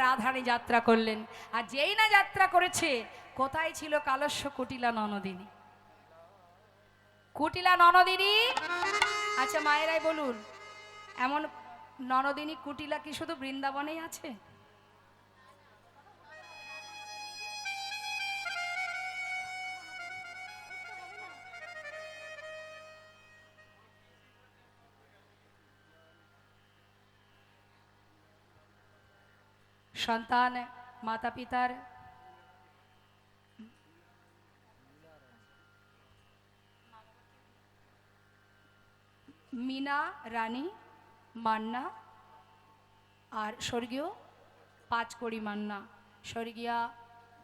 রাধারানী যাত্রা করলেন। আর যেই না যাত্রা করেছে, কোথায় ছিল কালস্য কুটিলা ননদিনী? কুটিলা ননদিনী, আচ্ছা মায়েরাই বলুন, এমন ননদিনী কুটিলা কি শুধু বৃন্দাবনেই আছে? সন্তান মাতা পিতার মীনা রানী মান্না আর স্বর্গীয় পাঁচকড়ি মান্না, স্বর্গীয়া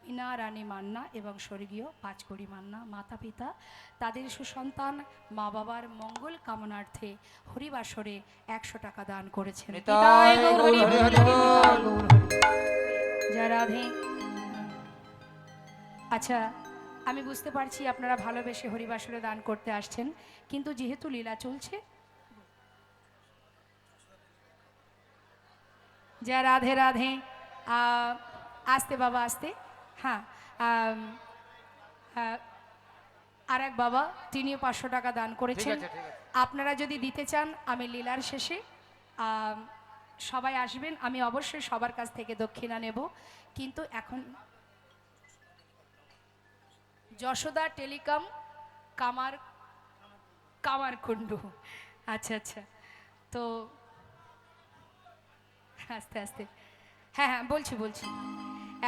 মীনা রানী মান্না এবং স্বর্গীয় পাঁচকড়ি মান্না মাতা পিতা তাদের সুসন্তান মা বাবার মঙ্গল কামনার্থে হরিবাসরে 100 টাকা দান করেছেন। নিতাই গৌর হরি হরি হরি হরি। জয় রাধে। আচ্ছা, আমি বুঝতে পারছি আপনারা ভালোবেসে হরিবাসরে দান করতে আসছেন, কিন্তু যেহেতু লীলা চলছে, জয় রাধে রাধে। আসতে বাবা আসতে। হ্যাঁ, আর এক বাবা, তিনিও 500 টাকা দান করেছেন। ঠিক আছে। আপনারা যদি দিতে চান, আমি লীলার শেষে সবাই আসবেন, আমি অবশ্যই সবার কাছ থেকে দক্ষিণা নেব। কিন্তু এখন যশোদা টেলিকম কামারকুণ্ডু। আচ্ছা আচ্ছা, তো আস্তে আস্তে, হ্যাঁ হ্যাঁ বলছি,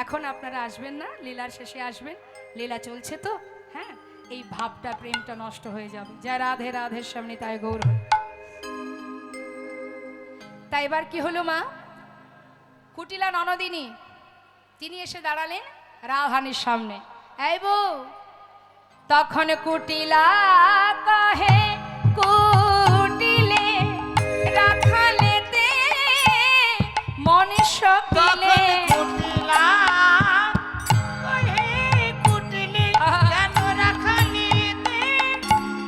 এখন আপনারা আসবেন না, লীলার শেষে আসবেন। লীলা চলছে তো, হ্যাঁ, এই ভাবটা প্রেমটা নষ্ট হয়ে যাবে। যা রাধে রাধের সামনে তাই গৌর হয়। তাই এবার কি হলো মা? কুটিলা ননদিনী তিনি এসে দাঁড়ালেন রাধারানীর সামনে। এই বউ, তখন কুটিলা কহে কুটিলে রাখালেতে মনে সকিলে কুটিলা কহে কুটিলে কেন রাখালিতে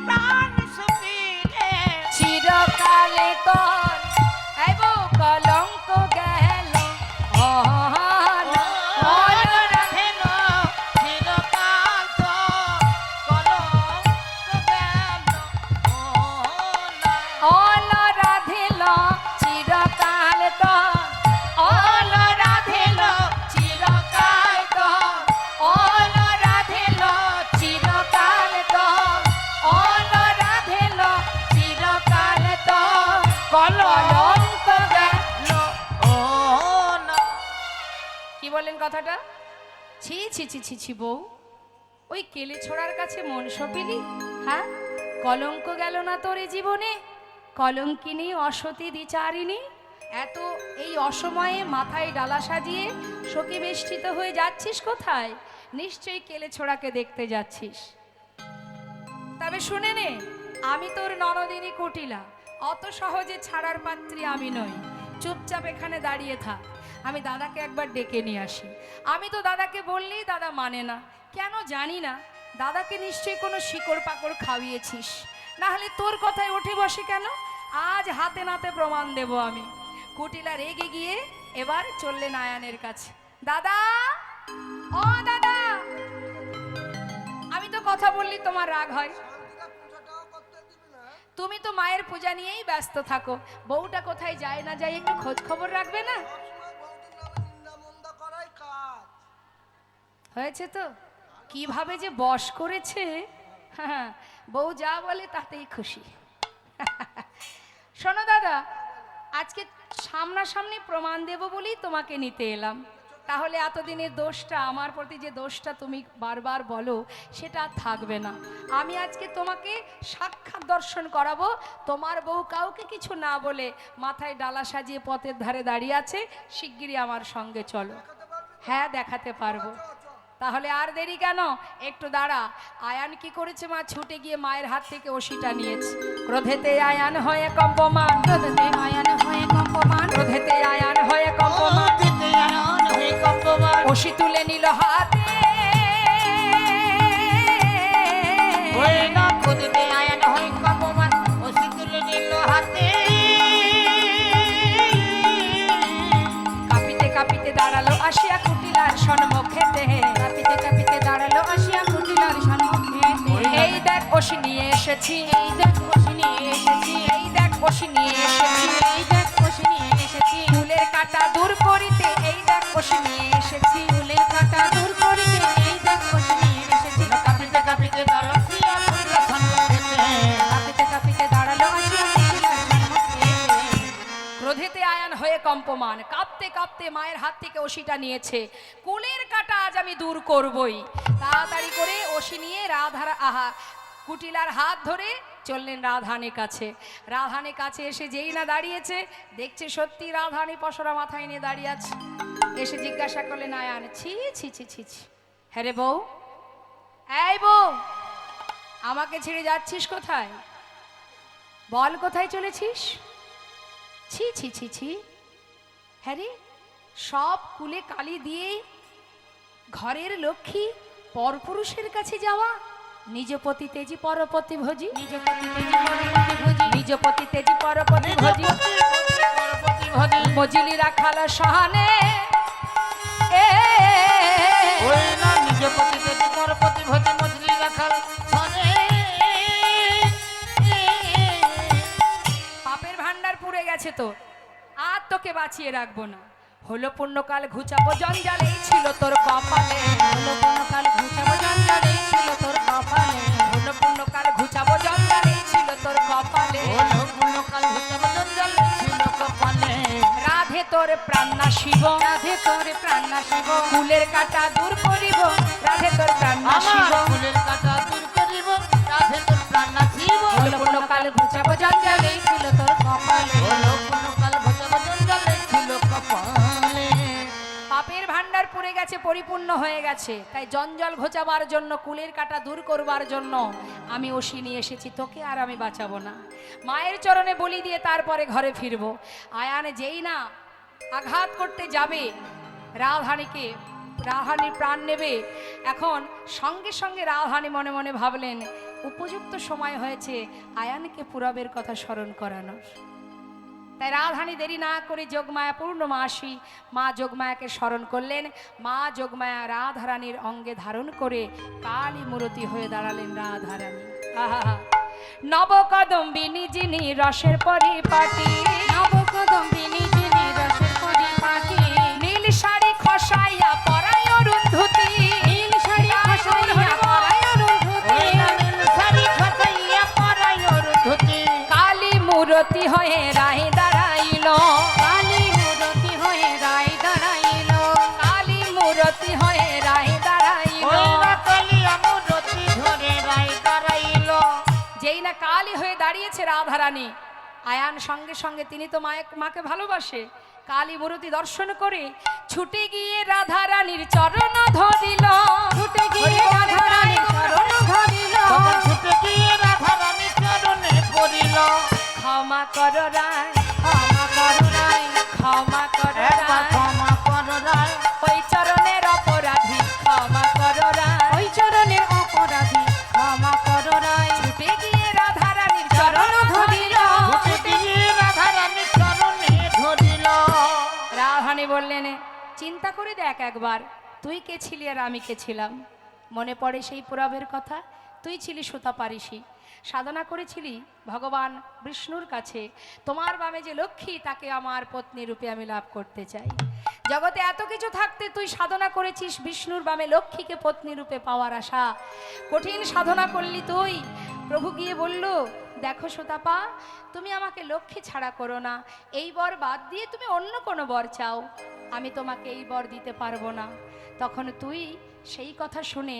প্রাণ সকিলে চিরকালে তোর এই বউ কলঙ্ক গেল অহল অল রাধেন চিরকাল তো কলঙ্ক গেল অল রাধিল চিরকাল তোর অল রাধেন চিরকাল তোর অল রাধিল চিরকাল তোর অল রাধিল চিরকাল তোর কলঙ্ক গেল। কি বলেন কথাটা? ছি ছি ছি ছি ছি বউ, ওই কেলে ছোড়ার কাছে মন সপিলি? হ্যাঁ, কলঙ্ক গেল না তোর এ জীবনে? কলঙ্কিনী অসতী দ্বিচারিণী, এত এই অসময়ে মাথায় ডালা সাজিয়ে শোকে বেষ্টিত হয়ে যাচ্ছিস কোথায়? নিশ্চয়ই কেলে ছোড়াকে দেখতে যাচ্ছিস। তবে শুনে নে, আমি তোর ননদিনী কুটিলা, অত সহজে ছাড়ার পাত্রী আমি নই। চুপচাপ এখানে দাঁড়িয়ে থাক, আমি দাদাকে একবার ডেকে নিয়ে আসি। আমি তো দাদাকে বললেই দাদা মানে না, কেন জানি না। দাদাকে নিশ্চয়ই কোনো শিকড় পাকড় খাওয়িয়েছিস, না হলে তোর কথায় উঠে বসে কেন? আজ হাতে নাতে প্রমাণ দেব আমি। কুটিলা রেগে গিয়ে এবার চললেন আয়ানের কাছে। দাদা, ও দাদা, আমি তো কথা বললি তোমার রাগ হয়। তুমি তো মায়ের পূজা নিয়েই ব্যস্ত থাকো, বউটা কোথায় যায় না যায় একটু খোঁজ খবর রাখবে না? হয়েছে তো, কিভাবে যে বশ করেছে। হ্যাঁ, বউ যা বলে তাতেই খুশি। শোনো দাদা, আজকে সামনাসামনি প্রমাণ দেব বলেই তোমাকে নিতে এলাম। তাহলে এতদিনের দোষটা, আমার প্রতি যে দোষটা তুমি বারবার বলো, সেটা আর থাকবে না। আমি আজকে তোমাকে সাক্ষাৎ দর্শন করাবো। তোমার বউ কাউকে কিছু না বলে মাথায় ডালা সাজিয়ে পথের ধারে দাঁড়িয়ে আছে, শিগগিরই আমার সঙ্গে চলো। হ্যাঁ, দেখাতে পারবো। তাহলে আর দেরি কেন, একটু দাঁড়া। আয়ান কি করেছে মা? ছুটে গিয়ে মায়ের হাত থেকে ওষিটা নিয়েছে। ক্রোধেতে আয়ান হয়ে কম্পমান, ক্রোধেতে আয়ান হয়ে কম্পমান, ক্রোধেতে আয়ান হয়ে কম্পমান, ওষি তুলে নিল হাতে। কাঁপিতে কাঁপিতে দাঁড়া এসেছি, এই দেখ বসি নিয়ে এসেছি, এই দেখ বসি নিয়ে এসেছি, এই দেখ বসি নিয়ে এসেছি, ফুলের কাঁটা দূর করিতে এই দেখ বসি নিয়ে এসেছি, ফুলের কাঁটা দূর করিতে এই দেখ বসি নিয়ে এসেছি। কাঁপিতে কাঁপিতে দাঁড়াইয়া ফুলটা সম্মুখেতে। কাঁপিতে কাঁপিতে দাঁড়ালো আসিয়া ফুলটা সম্মুখেতে। ক্রোধেতে আয়ান হয়ে কম্পমান, কাঁপতে কাঁপতে মায়ের হাত থেকে ওষিটা নিয়েছে। কুলের কাঁটা আজ আমি দূর করবই। তাড়াতাড়ি করে ওষি নিয়ে রাধার কুটিলার হাত ধরে চললেন রাধানের কাছে। রাধানের কাছে এসে যেই না দাঁড়িয়েছে, দেখছে সত্যি রাধানি পশরা মাথায় নিয়ে দাঁড়িয়ে আছে। এসে জিজ্ঞাসা করলেন আয়ান, ছি ছি ছি ছি ছি, হ্যাঁ রে বউ, এই বউ, আমাকে ছেড়ে যাচ্ছিস কোথায়? বল কোথায় চলেছিস? ছি ছি ছি ছি, হ্যাঁ রে, সব কুলে কালি দিয়ে ঘরের লক্ষ্মী পরপুরুষের কাছে যাওয়া, নিজ পতি তেজি পরপতি ভোজি, নিজ পতি তেজি পরপতি ভোজি, নিজ পতি তেজি পরপতি ভোজি, পরপতি ভজি। মজিলি রাখাল সহানে এ ওই না নিজ পতি তেজি পরপতি ভজি, মজলি রাখাল সনে। পাপের ভান্ডার পুড়ে গেছে তো, আর তোকে বাঁচিয়ে রাখবো না। হলো পুণ্যকাল ঘুচাবো জঞ্জাল, এই ছিল তোর কপালে। হলো কোনকাল ঘুচাবো জঞ্জাল, এই ছিল তোর কপালে। হলো পুণ্যকাল ঘুচাবো জঞ্জাল, এই ছিল তোর কপালে। হলো পুণ্যকাল ঘুচাবো জঞ্জাল, ছিল কপালে। রাধে তোর প্রাণ নাশিব, রাধে তোর প্রাণ নাশিব, ফুলের কাঁটা দূর করিব, রাধে তোর প্রাণ নাশিব। আমার ফুলের কাঁটা দূর করিব, রাধে তোর প্রাণ নাচিব। হলো পুণ্যকাল ঘুচাবো জঞ্জাল, এই এই ছিল তোর কপালে। হলো পুণ্যকাল ঘুচাবো জঞ্জাল, ছিল কপালে। পাপের ভান্ডার পুড়ে গেছে, পরিপূর্ণ হয়ে গেছে, তাই জঞ্জাল ঘোচাবার জন্য, কুলের কাঁটা দূর করবার জন্য আমি ওষি নিয়ে এসেছি, তোকে আর আমি বাঁচাবো না। মায়ের চরণে বলি দিয়ে তারপরে ঘরে ফিরবো। আয়ানে যেই না আঘাত করতে যাবে রাধানীকে, রাধানী প্রাণ নেবে, এখন সঙ্গে সঙ্গে রাধানী মনে মনে ভাবলেন উপযুক্ত সময় হয়েছে আয়ানকে পুরবের কথা স্মরণ করানোর। তাই রাধানী দেরি না করে যোগমায়া পূর্ণমাসী মা যোগমায়াকে স্মরণ করলেন। মা যোগমায়া রাধারানীর অঙ্গে ধারণ করে কালী মূরতি হয়ে দাঁড়ালেন রাধারানী। আহা, নবকদম্বিনী যিনি রসের পরিপাটি, নবকদম্বিনী যিনি রসের পরিপাটি, নীল শাড়ি খসাইয়া পরায় অরুন্ধতী, নীল শাড়ি খসাইয়া পরায় অরুন্ধতী, ওই না নীল শাড়ি খসাইয়া পরায় অরুন্ধতী। কালী মূরতি হয়ে রায় দাঁড়াইল, কালী মূরতি হয়ে রায় দাঁড়াইল, কালী মূরতি হয়ে রায় দাঁড়াইল। ওই না কালিয়া মূরতি ধরে রায় দাঁড়াইল। যেই না কালী হয়ে দাঁড়িয়েছে রাধারানী, আয়ান সঙ্গে সঙ্গে, তিনি তো মাকে ভালোবাসে, কালী মূরতি দর্শন করে ছুটে গিয়ে রাধারানীর চরণ ধরিল, ছুটে গিয়ে রাধারানীর চরণ ধরিল, তখন ছুটে গিয়ে রাধারানী চরণে পড়িল। ক্ষমা কর রায়, ক্ষমা করো রায়, ক্ষমা কর একবার রায়, ক্ষমা কর রায়। ওই চরণের অপরাধী ক্ষমা কর রায়। ওই চরণের অপরাধী ক্ষমা করো রায়, ছুটে গিয়ে রাধারানীর চরণ ধরিল। ছুটে গিয়ে রাধারানী চরণে ধরিল। রাধারানী বললেন, চিন্তা করে দেখ একবার, তুই কে ছিলি আর আমি কে ছিলাম? মনে পড়ে সেই পুরাবের কথা? তুই ছিলি সুতাপারিষী, সাধনা করেছিলি ভগবান বিষ্ণুর কাছে, তোমার বামে যে লক্ষ্মী তাকে আমার পত্নী রূপে আমি লাভ করতে চাই। জগতে এত কিছু থাকতে তুই সাধনা করেছিস বিষ্ণুর বামে লক্ষ্মীকে পত্নী রূপে পাওয়ার আশা, কঠিন সাধনা করলি তুই। প্রভু গিয়ে বলল, দেখো সুতাপা, তুমি আমাকে লক্ষ্মী ছাড়া করো না, এই বর বাদ দিয়ে তুমি অন্য কোনো বর চাও, আমি তোমাকে এই বর দিতে পারবো না। তখন তুই সেই কথা শুনে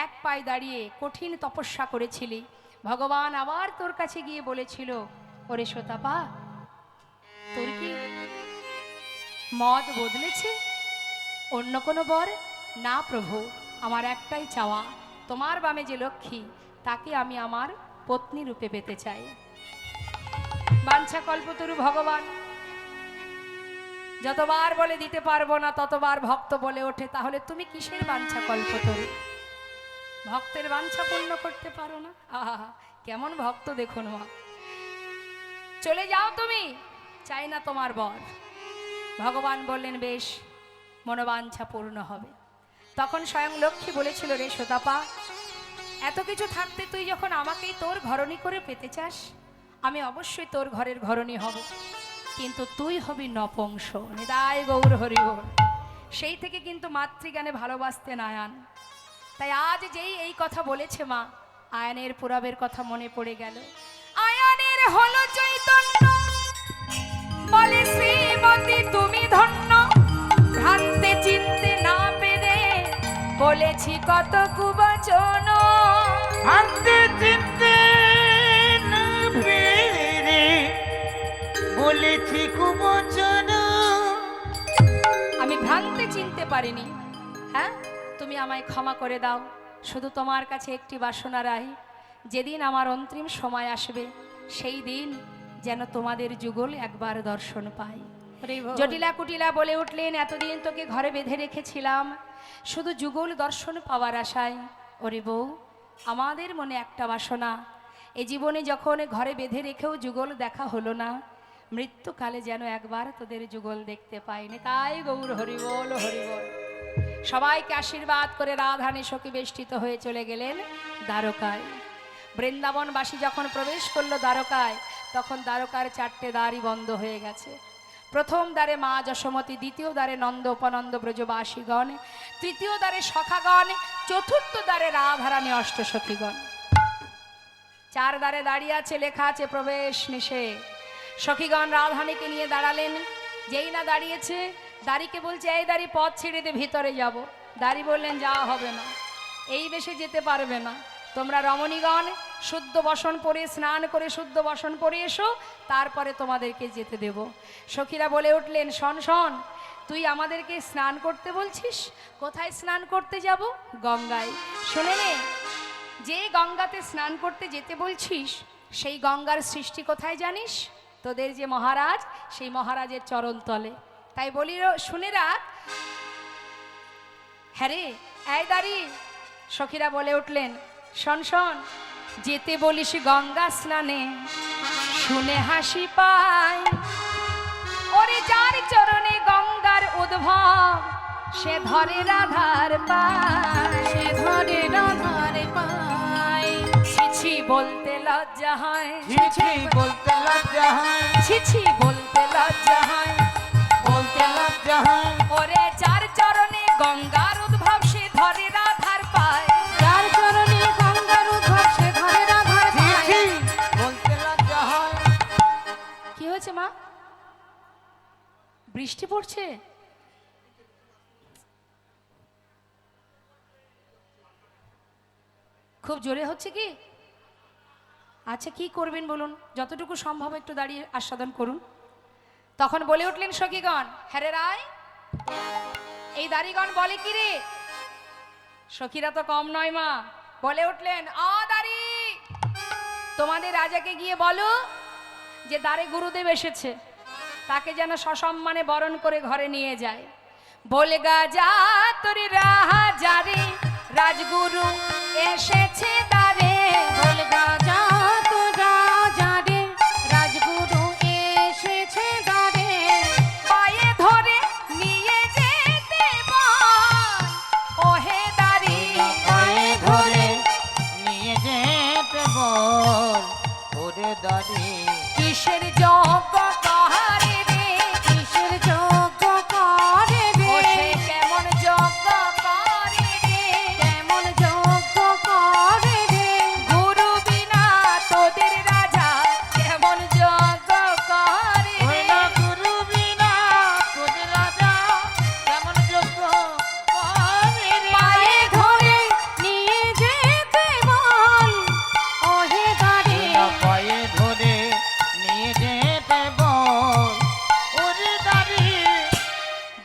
এক পায়ে দাঁড়িয়ে কঠিন তপস্যা করেছিলি। ভগবান আবার তোর কাছে গিয়ে বলেছিল, ওরে সুতাপা, তোর কি মত বদলেছে? অন্য কোনো বর? না প্রভু, আমার একটাই চাওয়া, তোমার বামে যে লক্ষ্মী তাকে আমি আমার পত্নী রূপে পেতে চাই। বাঞ্ছা কল্পতরু ভগবান যতবার বলে দিতে পারবো না, ততবার ভক্ত বলে ওঠে, তাহলে তুমি কিসের বাঞ্ছা কল্পতরু? ভক্তের বাঞ্ছা পূর্ণ করতে পারো না? আহা, কেমন ভক্ত দেখুন মা। চলে যাও তুমি, চাই না তোমার বর। ভগবান বললেন, বেশ, মনোবাঞ্ছা পূর্ণ হবে। তখন স্বয়ং লক্ষ্মী বলেছিল, রে সুতাপা, এত কিছু থাকতে তুই যখন আমাকেই তোর ঘরণী করে পেতে চাস, আমি অবশ্যই তোর ঘরের ঘরণী হব, কিন্তু তুই হবি নপুংস। নিতাই গৌর হরি বল। সেই থেকে কিন্তু মাতৃজ্ঞানে ভালোবাসতে আয়ান। তাই আজ যেই এই কথা বলেছে মা, আয়ানের পুরাবের কথা মনে পড়ে গেল। আয়ানের হলো চৈতন্য, বলে শ্রীমতী তুমি ধন্য, ভ্রান্তে চিনতে না পেরে বলেছি কত কুবচন। ভাবতে চিনতে না পেরে বলেছি কুবচন। আমি ভ্রান্তে চিনতে পারিনি, হ্যাঁ তুমি আমায় ক্ষমা করে দাও। শুধু তোমার কাছে একটি বাসনা রাই, যেদিন আমার অন্তিম সময় আসবে সেই দিন যেন তোমাদের যুগল একবার দর্শন পাই। জটিলা কুটিলা বলে উঠলেন, এতদিন তোকে ঘরে বেঁধে রেখেছিলাম শুধু যুগল দর্শন পাওয়ার আশায়। ওরে বউ, আমাদের মনে একটা বাসনা, এ জীবনে যখন ঘরে বেঁধে রেখেও যুগল দেখা হলো না, মৃত্যুকালে যেন একবার তোদের যুগল দেখতে পাইনি। তাই গৌর হরিবল হরিবল। সবাইকে আশীর্বাদ করে রাধারানী সখী বেষ্টিত হয়ে চলে গেলেন দ্বারকায়। বৃন্দাবনবাসী যখন প্রবেশ করলো দ্বারকায়, তখন দ্বারকার 4টে দ্বারই বন্ধ হয়ে গেছে। প্রথম দ্বারে মা যশোমতী, দ্বিতীয় দ্বারে নন্দ উপনন্দ ব্রজবাসীগণ, তৃতীয় দ্বারে সখাগণ, চতুর্থ দ্বারে রাধারানী অষ্টসখীগণ। 4 দ্বারে দাঁড়িয়ে আছে, লেখা আছে প্রবেশ নিষেধ। সখীগণ রাধারানীকে নিয়ে দাঁড়ালেন। যেই না দাঁড়িয়েছে, দাড়িকে বলছে, এই দাড়ি পথ ছেড়ে দিয়ে ভিতরে যাব। দাড়ি বললেন, যাওয়া হবে না, এই বেশে যেতে পারবে না। তোমরা রমণীগণ শুদ্ধ বসন পরে স্নান করে শুদ্ধ বসন পরে এসো, তারপরে তোমাদেরকে যেতে দেব। সখীরা বলে উঠলেন, শোন শোন, তুই আমাদেরকে স্নান করতে বলছিস? কোথায় স্নান করতে যাব? গঙ্গায়। শুনে নে, যে গঙ্গাতে স্নান করতে যেতে বলছিস, সেই গঙ্গার সৃষ্টি কোথায় জানিস? তোদের যে মহারাজ, সেই মহারাজের চরণ তলে। তাই বলি শুনে রাখ। হ্যাঁ রে, এই দাঁড়ি। সখীরা বলে উঠলেন, শোন শোন, যেতে বলিস গঙ্গা স্নানে, শুনে হাসি পায়। ওরে যার চরণে গঙ্গার উদ্ভব, সে ধরে রাধার পায়, সে ধরে রাধার পায়। ছিছি বলতে লজ্জা হয়, ছিছি বলতে লজ্জা হয়, ছিছি বলতে লজ্জা হয়, বলতে লজ্জা হয়। ওরে যার চরণে গঙ্গার উদ্ভব, সে ধরে রাধার পায়। যার চরণে গঙ্গার উদ্ভব, সে ধরে রাধার পায়। ছিছি বলতে লজ্জা হয়। কি হয়েছে মা? বৃষ্টি পড়ছে? খুব জোরে হচ্ছে কি? আচ্ছা, কি করবেন বলুন, যতটুকু সম্ভব একটু দাঁড়িয়ে আস্বাদন করুন। তখন বলে উঠলেন সখীগণ, হ্যাঁ রে রায়, এই দাড়িগণ বলে কি রে? সখীরা তো কম নয় মা, বলে উঠলেন, দাড়ি, তোমাদের রাজাকে গিয়ে বলো যে দ্বারে গুরুদেব এসেছে, তাকে যেন সসম্মানে বরণ করে ঘরে নিয়ে যায়। বলগা যা তোর রাজারে, রাজগুরু এসেছে দ্বারে। বলগা যা তো রাজারে, রাজগুরু এসেছে দ্বারে। পায়ে ধরে নিয়ে যেতে বল, ওহে দাঁড়ি। পায়ে ধরে নিয়ে যেতে বল, ওরে দাঁড়ি। কিসের যোগ্য কাহারে রে, কিসের যোগ্য করে ও রে, সে কেমন যোগ্য করে রে। কেমন যোগ্য করে রে। গুরু বিনা তোদের রাজা কেমন যোগ্য করে রে। হইলা গুরু বিনা তোদের রাজা কেমন যোগ্য করে রে। পায়ে ধরে নিয়ে যেতে বল, ওহে দাঁড়ি। হইলা পায়ে ধরে নিয়ে যেতে বল, ওরে দাঁড়ি।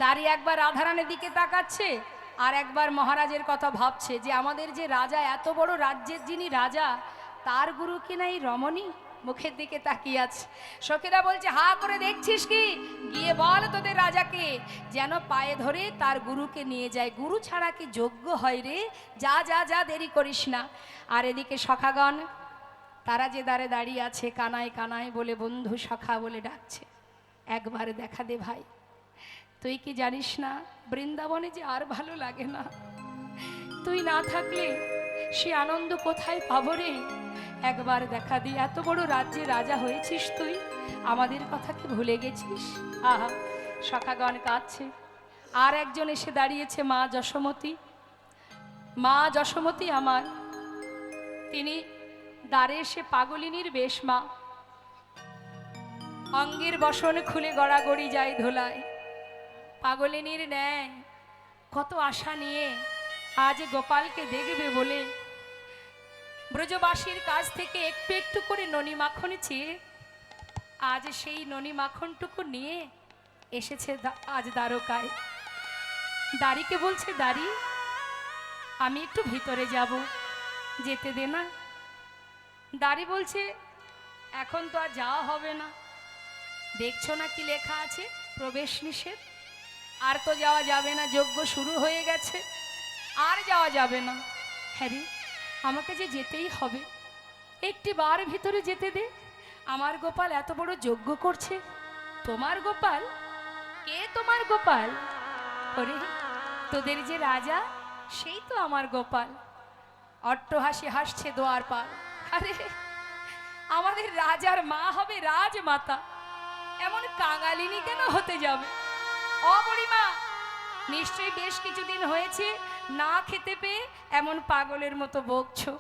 দাঁড়িয়ে একবার রাধারানীর দিকে তাকাচ্ছে, আর একবার মহারাজের কথা ভাবছে যে আমাদের যে রাজা, এত বড় রাজ্যের যিনি রাজা, তার গুরু কি না এই রমণী? মুখের দিকে তাকিয়ে আছে। সখীরা বলছে, হা করে দেখছিস কি? গিয়ে বল তোদের রাজাকে যেন পায়ে ধরে তার গুরুকে নিয়ে যায়। গুরু ছাড়া কি যোগ্য হয় রে? যা যা যা, দেরি করিস না। আর এদিকে সখাগণ, তারা যে দ্বারে দাঁড়িয়ে আছে, কানায় কানায় বলে বন্ধু সখা বলে ডাকছে, একবার দেখা দে ভাই। তুই কি জানিস না, বৃন্দাবনে যে আর ভালো লাগে না। তুই না থাকলে সে আনন্দ কোথায় পাবো রে? একবার দেখা দি, এত বড় রাজ্যে রাজা হয়েছিস তুই, আমাদের কথা কি ভুলে গেছিস? আহা, সখাগণ কাঁদছে। আর একজন এসে দাঁড়িয়েছে, মা যশোমতী। মা যশোমতী আমার, তিনি দ্বারে এসে পাগলিনীর বেশ মা, অঙ্গের বসন খুলে গড়াগড়ি যায় ধোলায়। পাগলিনীর ন্যায় কত আশা নিয়ে আজ গোপালকে দেখবে বলে ব্রজবাসীর কাছ থেকে একটু একটু করে ননি মাখন চেয়ে আজ সেই ননি মাখনটুকু নিয়ে এসেছে আজ দ্বারকায়। দাড়িকে বলছে, দাড়ি আমি একটু ভিতরে যাব, যেতে দে না। দাড়ি বলছে, এখন তো আর যাওয়া হবে না, দেখছো না কি লেখা আছে, প্রবেশ নিষেধ, আর তো যাওয়া যাবে না, যজ্ঞ শুরু হয়ে গেছে, আর যাওয়া যাবে না। হ্যাঁ রে, আমাকে যে যেতেই হবে, একটি বার ভিতরে যেতে দে। আমার গোপাল এত বড় যজ্ঞ করছে। তোমার গোপাল? কে তোমার গোপাল? ওরে, তোদের যে রাজা, সেই তো আমার গোপাল। অট্টহাসি হাসছে দোয়ারপাল। আরে, আমাদের রাজার মা হবে রাজমাতা, এমন কাঙালিনী কেন হতে যাবে? ও বুড়িমা, নিশ্চয়ই বেশ কিছুদিন হয়েছে না খেতে পেয়ে এমন পাগলের মতো বকছো।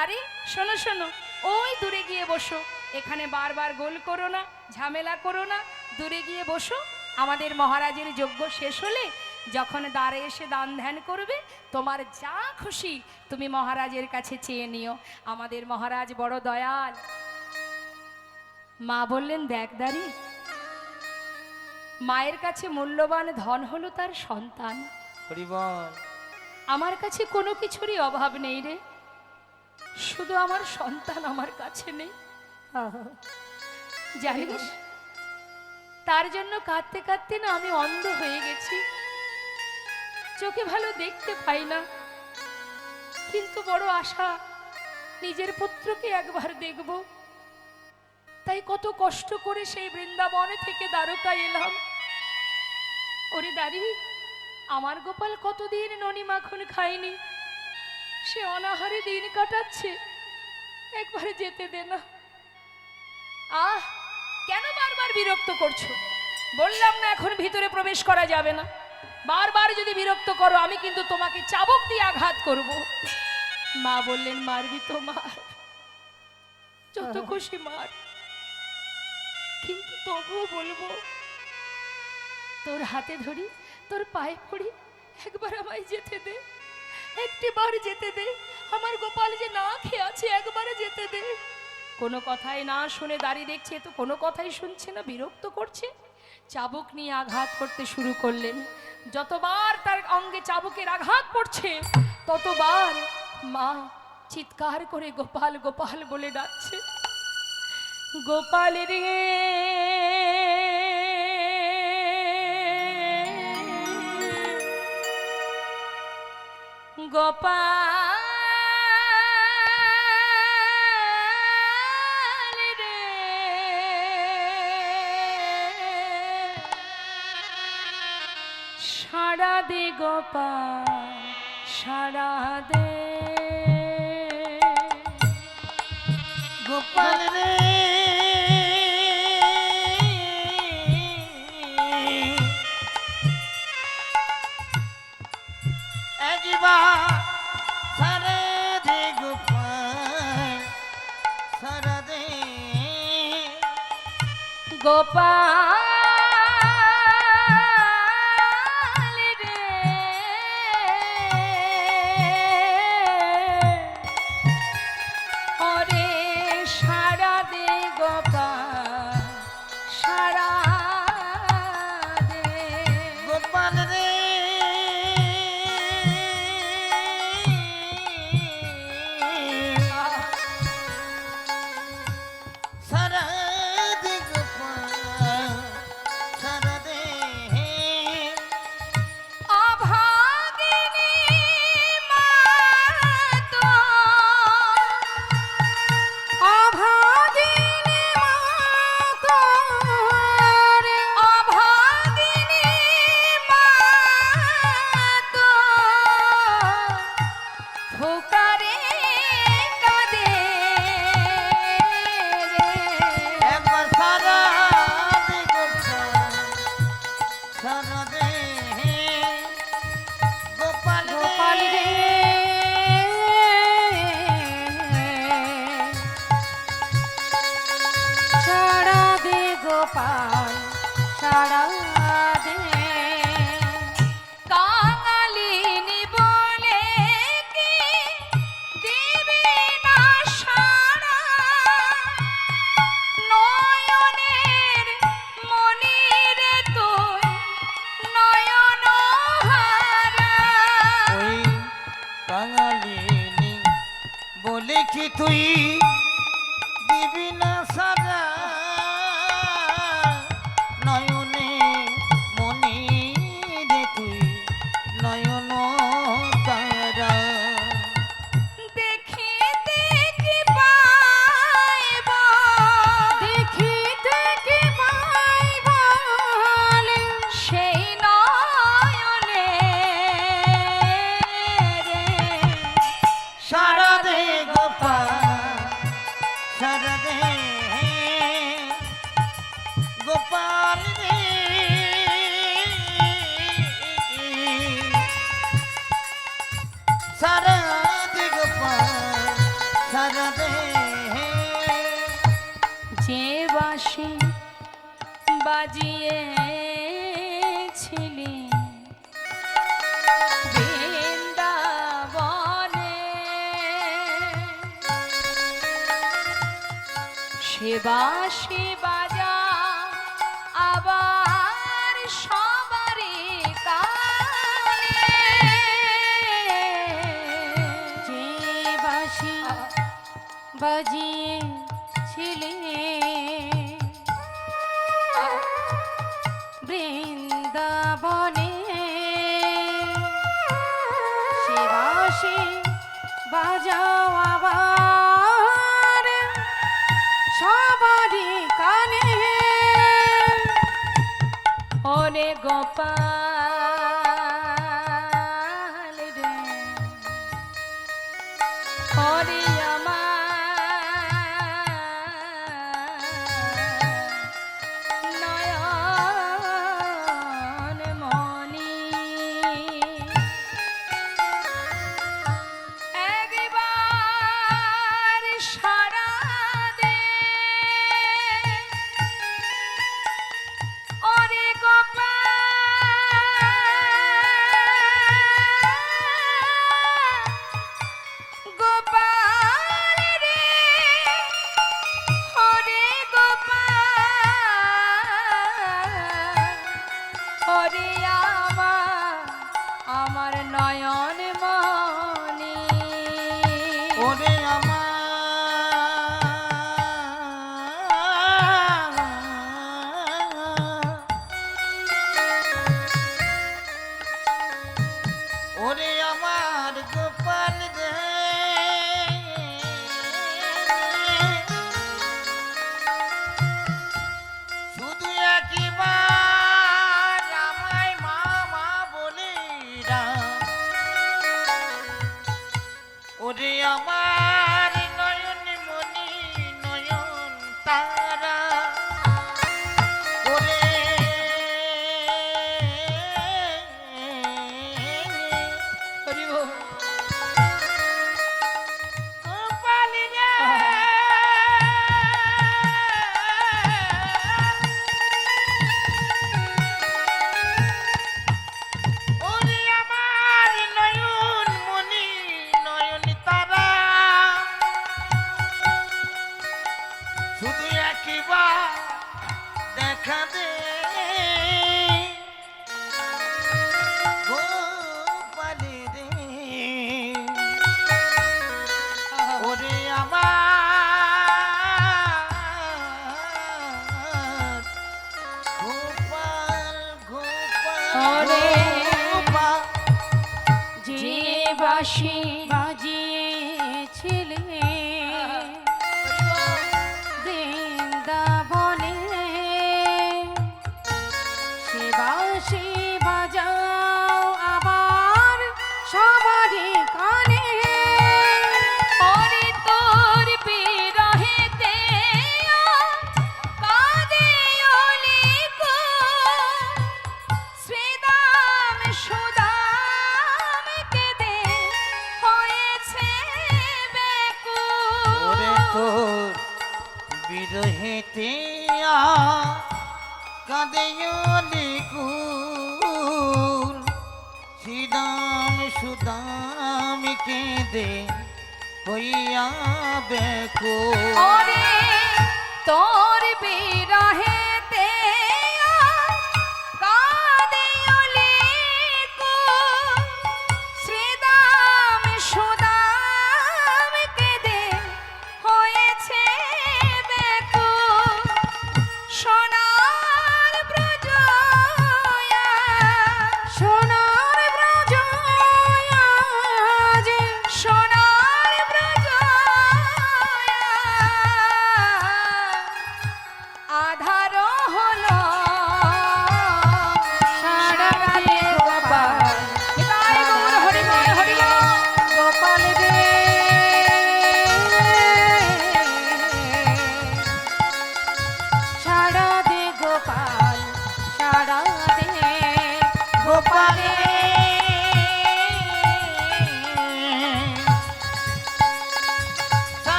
আরে শোনো শোনো, ওই দূরে গিয়ে বসো, এখানে বারবার গোল করো না, ঝামেলা করো না, দূরে গিয়ে বসো। আমাদের মহারাজের যজ্ঞ শেষ হলে যখন দ্বারে এসে দান ধ্যান করবে, তোমার যা খুশি তুমি মহারাজের কাছে চেয়ে নিও। আমাদের মহারাজ বড় দয়াল। মা বললেন, দেখ দাঁড়ি, মায়ের কাছে মূল্যবান ধন হলো তার সন্তান। আমার কাছে কোনো কিছুরই অভাব নেই রে, শুধু আমার সন্তান আমার কাছে নেই। জানিস, তার জন্য কাঁদতে কাঁদতে না আমি অন্ধ হয়ে গেছি, চোখে ভালো দেখতে পাই না, কিন্তু বড় আশা নিজের পুত্রকে একবার দেখব। তাই কত কষ্ট করে সেই বৃন্দাবনে থেকে দ্বারকায় এলাম। ওরে দাঁড়ি, আমার গোপাল কতদিন ননি মাখন খায়নি, সে অনাহারে দিন কাটাচ্ছে, একবার যেতে দে না। আহ, কেন বারবার বিরক্ত করছো? বললাম না এখন ভিতরে প্রবেশ করা যাবে না। বারবার যদি বিরক্ত করো, আমি কিন্তু তোমাকে চাবুক দিয়ে আঘাত করব। মা বললেন, মারবি তো মার, যত খুশি মার, কিন্তু তবুও বলবো, তোর হাতে ধরি, তোর পায়ে পড়ি, একবার আমায় যেতে দে, একটি বার যেতে দে। আমার গোপাল যে না খেয়ে আছে, একবারে যেতে দে। কোনো কথাই না শুনে দাঁড়িয়ে দেখছে, তো কোনো কথাই শুনছে না, বিরক্ত করছে। চাবুক নিয়ে আঘাত করতে শুরু করলেন। যতবার তার অঙ্গে চাবুকের আঘাত পড়ছে, ততবার মা চিৎকার করে গোপাল গোপাল বলে ডাকছে। গোপাল রে, গোপাল রে, সাড়া দে গোপাল, সাড়া দে গোপাল রে, একবার সারা দে গোপাল, সারা দে গোপাল রে, ওরে সাড়া দে গোপাল, সাড়া দে গোপাল রে, সারা দে গোপাল, তুই দিবি না সাজা নয়নে মনি রে তুই নয়ন তারা দেখি দেখি পাইব দেখি দেখি পাইব সেই নয়নে রে সারা দে গোপাল সারা দে গোপাল রে সারা দে গোপাল সারা দে যে বাঁশি বাজিয়েছিলি বৃন্দাবনে সে বাঁশি বাজা আবার সবারই কানে যে বাঁশি বাজিয়েছিলে বৃন্দাবনে সে বাঁশি বাজাও আবার সবারই কানে ওরে গোপাল রে ওরে আমার নয়ন মনি একবার সারা দে ওরে গোপাল রে ওরে গোপাল ওরে আমার নয়ন মনি ওরে আমার গোপাল রে শুধু একবার আমায় মামা বলে ওরে আমার নয়ন মনি নয়ন তারা ওরে হরি বল। গোপাল রে ওরে আমার নয়ন মনি নয়ন তারা শুধু একবার দেখা দে গোপাল রে ওরে আমার গোপাল গোপাল ওরে গোপাল যে বাঁশি বাজিয়েছিলে বৃন্দাবনে সে বাঁশি বাজাও আবার সবারই কানে ওরে তোর বিরহেতে কাঁদে অলিকো শ্রীদাম সুদাম কেঁদে হয়েছে ব্যাকুল ওরে তোর বিরহেতে কাঁদে লিকুল শ্রীদাম সুদাম কেঁদে হইয়া বেকুল ওরে তোর বিরহেতে কাঁদে অলিকো শ্রীদাম সুদাম কেঁদে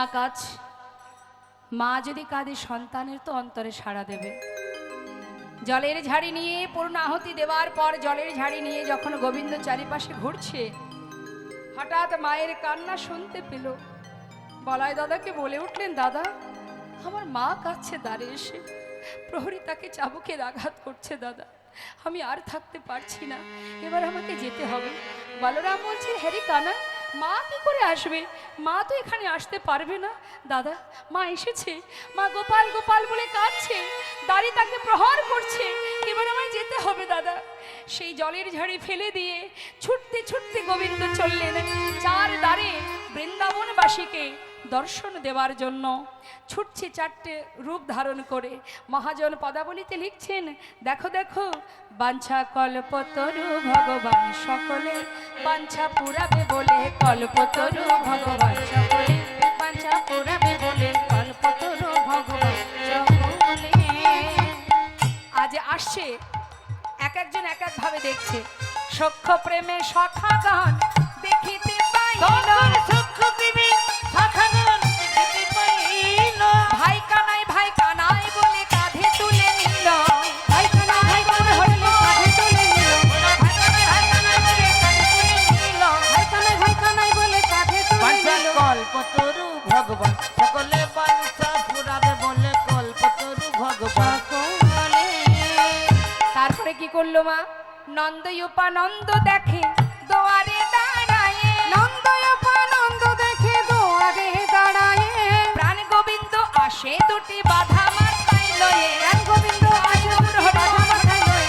মা কাজ, মা যদি কাঁদে সন্তানের তো অন্তরে সাড়া দেবে। জলের ঝাড়ি নিয়ে পূর্ণ আহুতি দেওয়ার পর জলের ঝাড়ি নিয়ে যখন গোবিন্দ চারিপাশে ঘুরছে, হঠাৎ মায়ের কান্না শুনতে পেল। বলাই দাদাকে বলে উঠলেন, দাদা আমার মা কাঁদছে দ্বারে এসে, প্রহরী তাকে চাবুকের আঘাত করছে দাদা, আমি আর থাকতে পারছি না, এবার আমাকে যেতে হবে। বলরাম বলছে, হ্যারি কানা, মা কি করে আসবে? মা তো এখানে আসতে পারবে না। দাদা মা এসেছে, মা গোপাল গোপাল বলে কাঁদছে, দাঁড়ি তাকে প্রহার করছে, এবার আমায় যেতে হবে দাদা। সেই জলের ঝাড়ি ফেলে দিয়ে ছুটতে ছুটতে গোবিন্দ চললেন চার দ্বারে বৃন্দাবনবাসীকে দর্শন দেওয়ার জন্য। ছুটছে চারটে রূপ ধারণ করে। মহাজন পদাবলিতে লিখছেন, দেখো দেখো বাঞ্ছা কল্পতরু ভগবান সকলে বাঞ্ছা পুরাবে বলে, কল্পতরু ভগবান সকলে বাঞ্ছা পুরাবে বলে, কল্পতরু ভগবান সকলে। আজ আসছে, এক একজন এক এক ভাবে দেখছে। সখ্য প্রেমে সখা গান দেখিতে পাইল, ভাই কানাই বলে কাঁধে তুলে নিল, ভাই কানাই ভাই কানাই বলে কাঁধে তুলে নিল, ভাই কানাই ভাই কানাই বলে কাঁধে তুলে বাঞ্ছা নিল। কল্পতরু ভগবান সকলে বাঞ্ছা পুরাবে বলে, কল্পতরু ভগবান সকলে। তারপরে কি করলো মা? নন্দ উপানন্দ দেখে দোয়ারে দাঁড়ায়ে, নন্দ দেখে দুয়ারে দাঁড়ায়ে, প্রাণ গোবিন্দ আসে দুটি বাধা মাথায় লয়ে, প্রাণ গোবিন্দ আসে দুটি বাধা মাথায় লয়ে,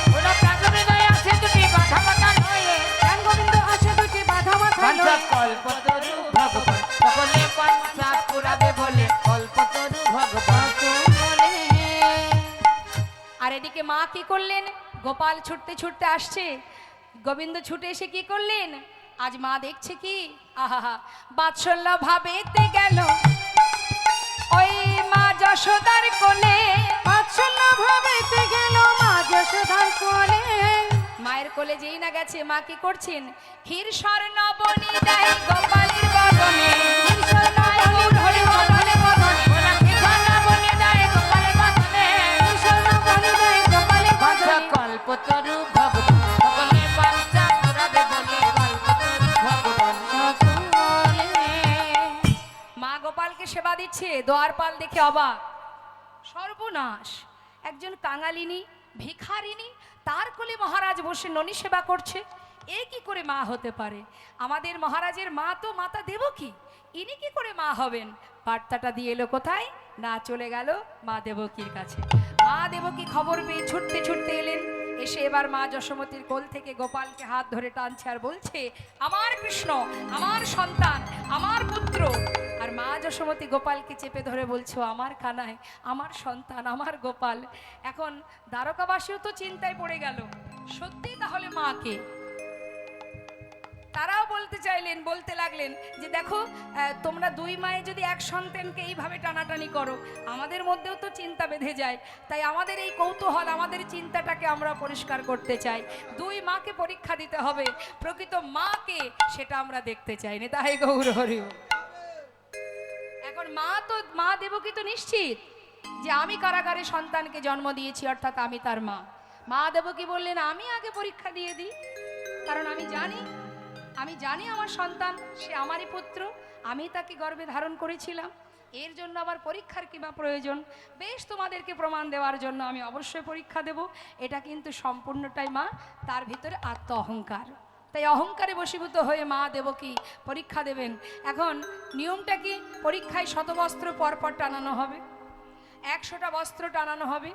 প্রাণ গোবিন্দ আসে দুটি বাধা মাথায় লয়ে, বাঞ্ছা কল্পতরু ভগবান সকলে বাঞ্ছা পুরাবে বলে, কল্পতরু ভগবান সকলে। আর এদিকে মা কি করলেন? গোপাল ছুটতে ছুটতে আসছে, গোবিন্দ ছুটে এসে কি করলেন? আজ মা দেখছে কি, আহা বাৎসল্য ভাবেতে গেল ওই মা যশোদার কোলে, বাৎসল্য ভাবেতে গেল মা যশোদার কোলে। মায়ের কোলে যেই না গেছে, মা কি করছেন? ক্ষীর স্বর্ণ বনি দেয় গোপালের বদনে, ক্ষীর স্বর্ণ বনি বদনে বদনে, ক্ষীর স্বর্ণ বনি দেয় গোপালের বদনে, ক্ষীর স্বর্ণ বনি দেয় গোপালের বাঞ্ছা বদনে। কল্পতরু ভগবান সকলে বাঞ্ছা পুরাবে বলে, কল্পতরু ভগবান সকলে। মা গোপালকে সেবা দিচ্ছে, দ্বারপাল দেখে অবাক, সর্বনাশ, একজন কাঙালিনী ভিখারিনী তার কোলে মহারাজ বসে ননি সেবা করছে, এ কি করে মা হতে পারে? আমাদের মহারাজের মা তো মাতা দেবকী, ইনি কি করে মা হবেন? বার্তাটা দিয়ে এলো কোথায় না, চলে গেল মা দেবকীর কাছে। মা দেবকী খবর পেয়ে ছুটতে ছুটতে এলেন, এসে এবার মা যশোমতীর কোল থেকে গোপালকে হাত ধরে টানছে আর বলছে, আমার কৃষ্ণ, আমার সন্তান, আমার পুত্র। আর মা যশোমতী গোপালকে চেপে ধরে বলছো, আমার কানাই, আমার সন্তান, আমার গোপাল। এখন দ্বারকাবাসীও তো চিন্তায় পড়ে গেল, সত্যি তাহলে মাকে। তারাও বলতে চাইলেন, বলতে লাগলেন যে দেখো তোমরা দুই মায়ে যদি এক সন্তানকে এইভাবে টানাটানি করো, আমাদের মধ্যেও তো চিন্তা বেঁধে যায়, তাই আমাদের এই কৌতূহল, আমাদের চিন্তাটাকে আমরা পরিষ্কার করতে চাই। দুই মাকে পরীক্ষা দিতে হবে, প্রকৃত মাকে সেটা আমরা দেখতে চাই না, তাই গৌর হরি বল। এখন মা দেবকী তো নিশ্চিত যে আমি কারাগারে সন্তানকে জন্ম দিয়েছি, অর্থাৎ আমি তার মা। মা দেবকী বললেন, আমি আগে পরীক্ষা দিয়ে দিই, কারণ আমি জানি আমার সন্তান, সে আমারই পুত্র, আমি তাকে গর্ভে ধারণ করেছিলাম, এর জন্য আবার পরীক্ষার কিংবা প্রয়োজন? বেশ, তোমাদেরকে প্রমাণ দেওয়ার জন্য আমি অবশ্যই পরীক্ষা দেব। এটা কিন্তু সম্পূর্ণটাই মা, তার ভিতরে আত্ম অহংকার, তাই অহংকারে বশীভূত হয়ে মা দেবকী পরীক্ষা দেবেন। এখন নিয়মটা কি? পরীক্ষায় শতবস্ত্র পরপর টানানো হবে, 100টা বস্ত্র টানানো হবে।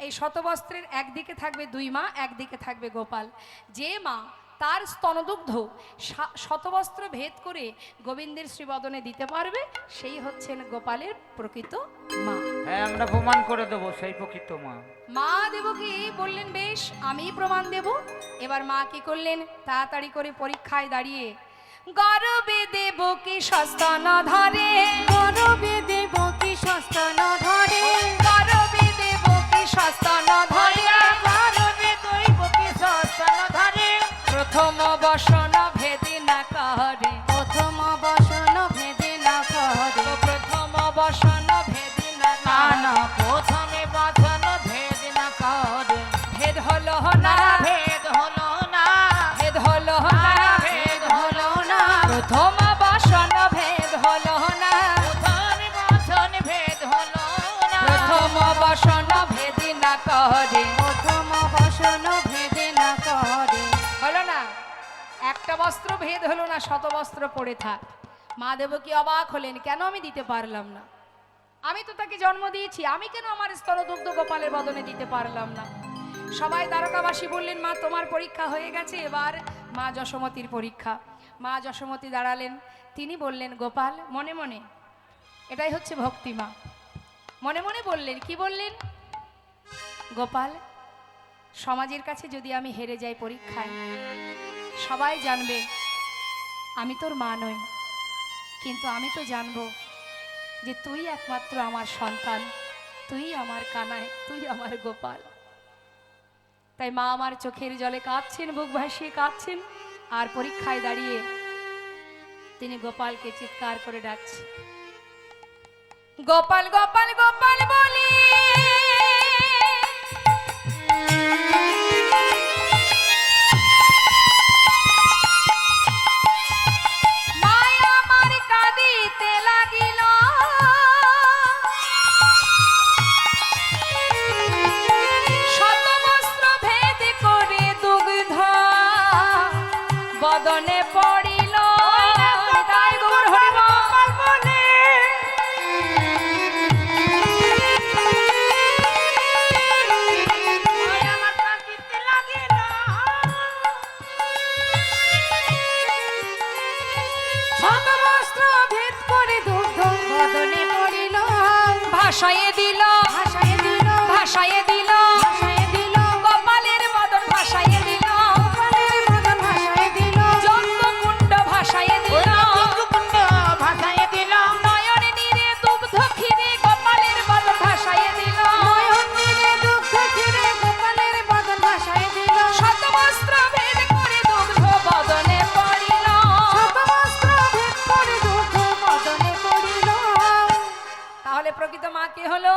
এই শতবস্ত্রের একদিকে থাকবে দুই মা, একদিকে থাকবে গোপাল। যে মা তার স্তনদুগ্ধ শতবস্ত্র ভেদ করে গোবিন্দের শ্রীবদনে দিতে পারবে, সেই হচ্ছেন গোপালের প্রকৃত মা। হ্যাঁ, আমরা প্রমাণ করে দেবো সেই প্রকৃত মা। মা দেবকী বললেন, বেশ আমি প্রমাণ দেব। এবার মা কি করলেন? তাড়াতাড়ি করে পরীক্ষায় দাঁড়িয়ে গর্বে দেবকী সস্তন ধরে, গর্বে দেবকী সস্তন ধরে, গর্বে দেবকী সস্তন ধরে, গর্বে দেবকী সস্তন ধরে, প্রথম বসন ভেদে না করে, প্রথম বসন ভেদে না করে, প্রথম একটা বস্ত্র ভেদ হলো না, শত বস্ত্র পড়ে থাক। মা দেবকী অবাক হলেন, কেন আমি দিতে পারলাম না? আমি তো তাকে জন্ম দিয়েছি, আমি কেন আমার স্তনদুগ্ধ গোপালের বদনে দিতে পারলাম না? সবাই দ্বারকাবাসী বললেন, মা তোমার পরীক্ষা হয়ে গেছে, এবার মা যশোমতীর পরীক্ষা। মা যশোমতী দাঁড়ালেন, তিনি বললেন, গোপাল মনে মনে, এটাই হচ্ছে ভক্তি মা, মনে মনে বললেন, কি বললেন? গোপাল, সমাজের কাছে যদি আমি হেরে যাই পরীক্ষায়, সবাই জানবে আমি তোর মা নই, কিন্তু আমি তো জানবো যে তুই একমাত্র আমার সন্তান, তুই আমার কানাই, তুই আমার গোপাল। তাই মা আমার চোখের জলে কাঁদছেন, বুক ভাসিয়ে কাঁদছেন, আর পরীক্ষায় দাঁড়িয়ে তিনি গোপালকে চিৎকার করে ডাকছেন, গোপাল গোপাল গোপাল বলি মায়া আমার কাঁদিতে লাগিল, শত বস্ত্র ভেদ করে দুগ্ধ বদনে পড়িল। তাই গৌর হরি বল বলে মায়া আমার কাঁদিতে লাগিল, শত বস্ত্র ভেদ করে দুগ্ধ বদনে পড়িল, ভাসাইয়ে দিল, ভাসায় দিল, ভাসাইয়ে দিল, ভাসায় দিল, গোপালের বদন ভাসাইয়ে দিল, গোপালের বদন ভাসায় দিল, যজ্ঞকুণ্ড ভাসাইয়ে দিল, কুণ্ড ভাসায় দিল, নয়ন নীরে দুগ্ধ ক্ষীরে গোপালের বদন ভাসাইয়ে দিল, নয়ন নীরে দুগ্ধ ক্ষীরে গোপালের বদন ভাসায় দিল, শত বস্ত্র ভেদ করে দুগ্ধ বদনে পড়িল। শত বস্ত্র ভেদ করে দুগ্ধ বদনে পড়িল। তাহলে প্রকৃত মা কে হলো?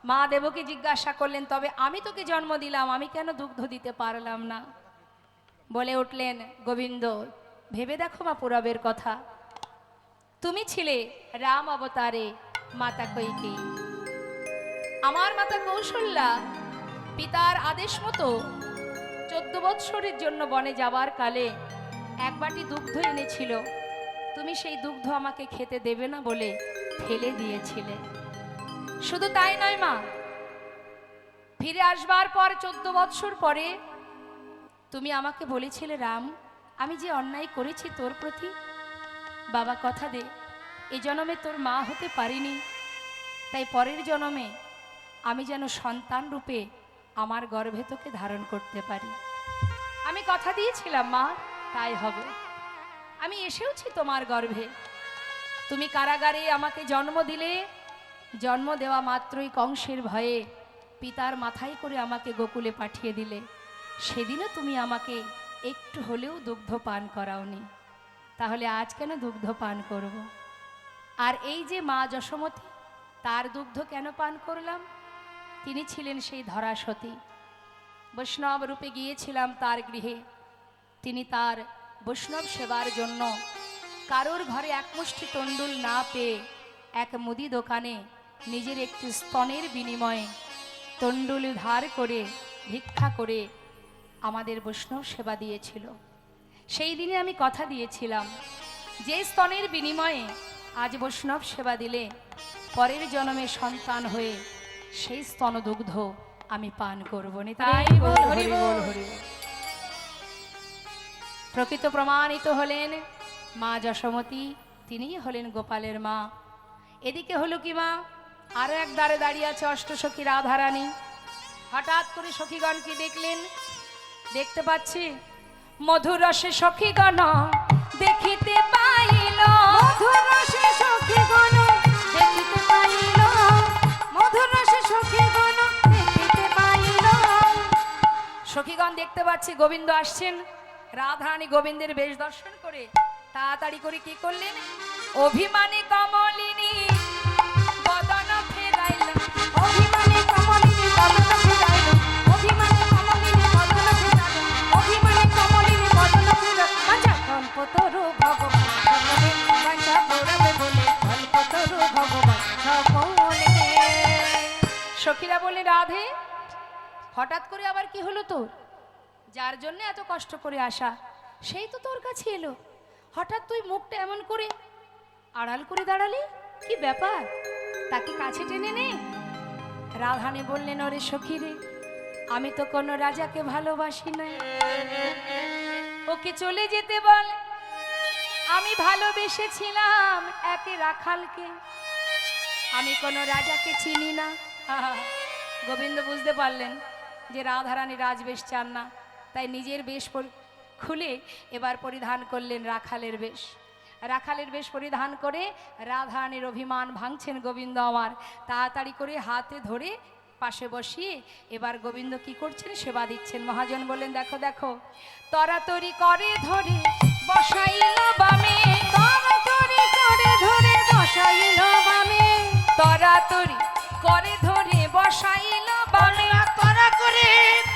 মা দেবকে জিজ্ঞাসা করলেন, তবে আমি তোকে জন্ম দিলাম, আমি কেন দুগ্ধ দিতে পারলাম না? বলে উঠলেন, গোবিন্দ ভেবে দেখো মা পুরবের কথা, তুমি ছিলে রাম অবতারে মাতা কৈকেয়ী, আমার মাতা কৌশল্যা পিতার আদেশ মতো 14 বৎসরের জন্য বনে যাবার কালে এক বাটি দুগ্ধ এনেছিল, তুমি সেই দুগ্ধ আমাকে খেতে দেবে না বলে ফেলে দিয়েছিলে। শুধু তাই নয় মা, ফিরে আসবার পর 14 বৎসর পরে তুমি আমাকে বলেছিলে, রাম আমি যে অন্যায় করেছি তোর প্রতি, বাবা কথা দে এই জন্মে তোর মা হতে পারিনি, তাই পরের জন্মে আমি যেন সন্তান রূপে আমার গর্ভে তোকে ধারণ করতে পারি। আমি কথা দিয়েছিলাম মা, তাই হবে। আমি এসেওছি তোমার গর্ভে, তুমি কারাগারে আমাকে জন্ম দিলে, জন্ম দেওয়া মাত্রই কংসের ভয়ে পিতার মাথায় করে আমাকে গোকুলে পাঠিয়ে দিলে, সেদিনও তুমি আমাকে একটু হলেও দুগ্ধ পান করাওনি, তাহলে আজ কেন দুগ্ধ পান করব? আর এই যে মা যশোমতী, তার দুগ্ধ কেন পান করলাম? তিনি ছিলেন সেই ধরাসতী, বৈষ্ণব রূপে গিয়েছিলাম তার গৃহে, তিনি তার বৈষ্ণব সেবার জন্য কারোর ঘরে এক মুষ্টি তণ্ডুল না পেয়ে এক মুদি দোকানে নিজের একটি স্তনের বিনিময়ে তণ্ডুল ধার করে ভিক্ষা করে আমাদের বৈষ্ণব সেবা দিয়েছিল। সেই দিনে আমি কথা দিয়েছিলাম, যে স্তনের বিনিময়ে আজ বৈষ্ণব সেবা দিলে পরের জন্মে সন্তান হয়ে সেই স্তনদুগ্ধ আমি পান করব না। তাই বল হরি বল হরি বল। প্রকৃত প্রমাণিত হলেন মা যশোমতী, তিনিই হলেন গোপালের মা। এদিকে হলো কি মা, আরো এক দ্বারে দাঁড়িয়ে আছে অষ্টসখী রাধারানী। হঠাৎ করে সখীগণ কি দেখলেন? দেখতে পাচ্ছি মধুর রসে সখীগণ দেখিতে পাইল, মধুর রসে সখীগণ দেখিতে পাইল, মধুর রসে সখীগণ দেখিতে পাইল। সখীগণ দেখতে পাচ্ছি গোবিন্দ আসছেন, রাধারানী গোবিন্দের বেশ দর্শন করে তাড়াতাড়ি করে কি করলেন? অভিমানী কমলিনী বদন ফেরাইল, অভিমানে কমলিনী বদন ফেরাইল, অভিমানে কমলিনী বদন ফেরাইল, অভিমানে কমলিনী বদন ফেরাইল। বাঁচা কল্পতরু ভগবান সকলে, বাঁচা পড়াবে বলে কল্পতরু ভগবান সকলে। সখীরা বললেন, রাধে হঠাৎ করে আবার কি হলো তোর? যার জন্য এত কষ্ট করে আসা সেই তো তোর কাছে এলো, হঠাৎ তুই মুখটা এমন করে আড়াল করে দাঁড়ালি, কি ব্যাপার? তাকে কাছে টেনে নে। রাধারানী বললেন, ওরে সখী রে, আমি তো কোনো রাজাকে ভালোবাসি নাই, ওকে চলে যেতে বল। আমি ভালোবেসেছিলাম একে রাখালকে, আমি কোনো রাজাকে চিনি না। গোবিন্দ বুঝতে পারলেন যে রাধারানী রাজবেশ চান না, তাই নিজের বেশ খুলে এবার পরিধান করলেন রাখালের বেশ। রাখালের বেশ পরিধান করে রাধারানীর অভিমান ভাঙছেন গোবিন্দ আমার। তাড়াতাড়ি করে হাতে ধরে পাশে বসিয়ে এবার গোবিন্দ কি করছেন, সেবা দিচ্ছেন। মহাজন বললেন, দেখো দেখো, তরাতরি করে ধরে বসাইল বামে, তরাতরি করে ধরে বসাইল বামে, তরাতরি করে ধরে বসাইল বামে, তোরা করে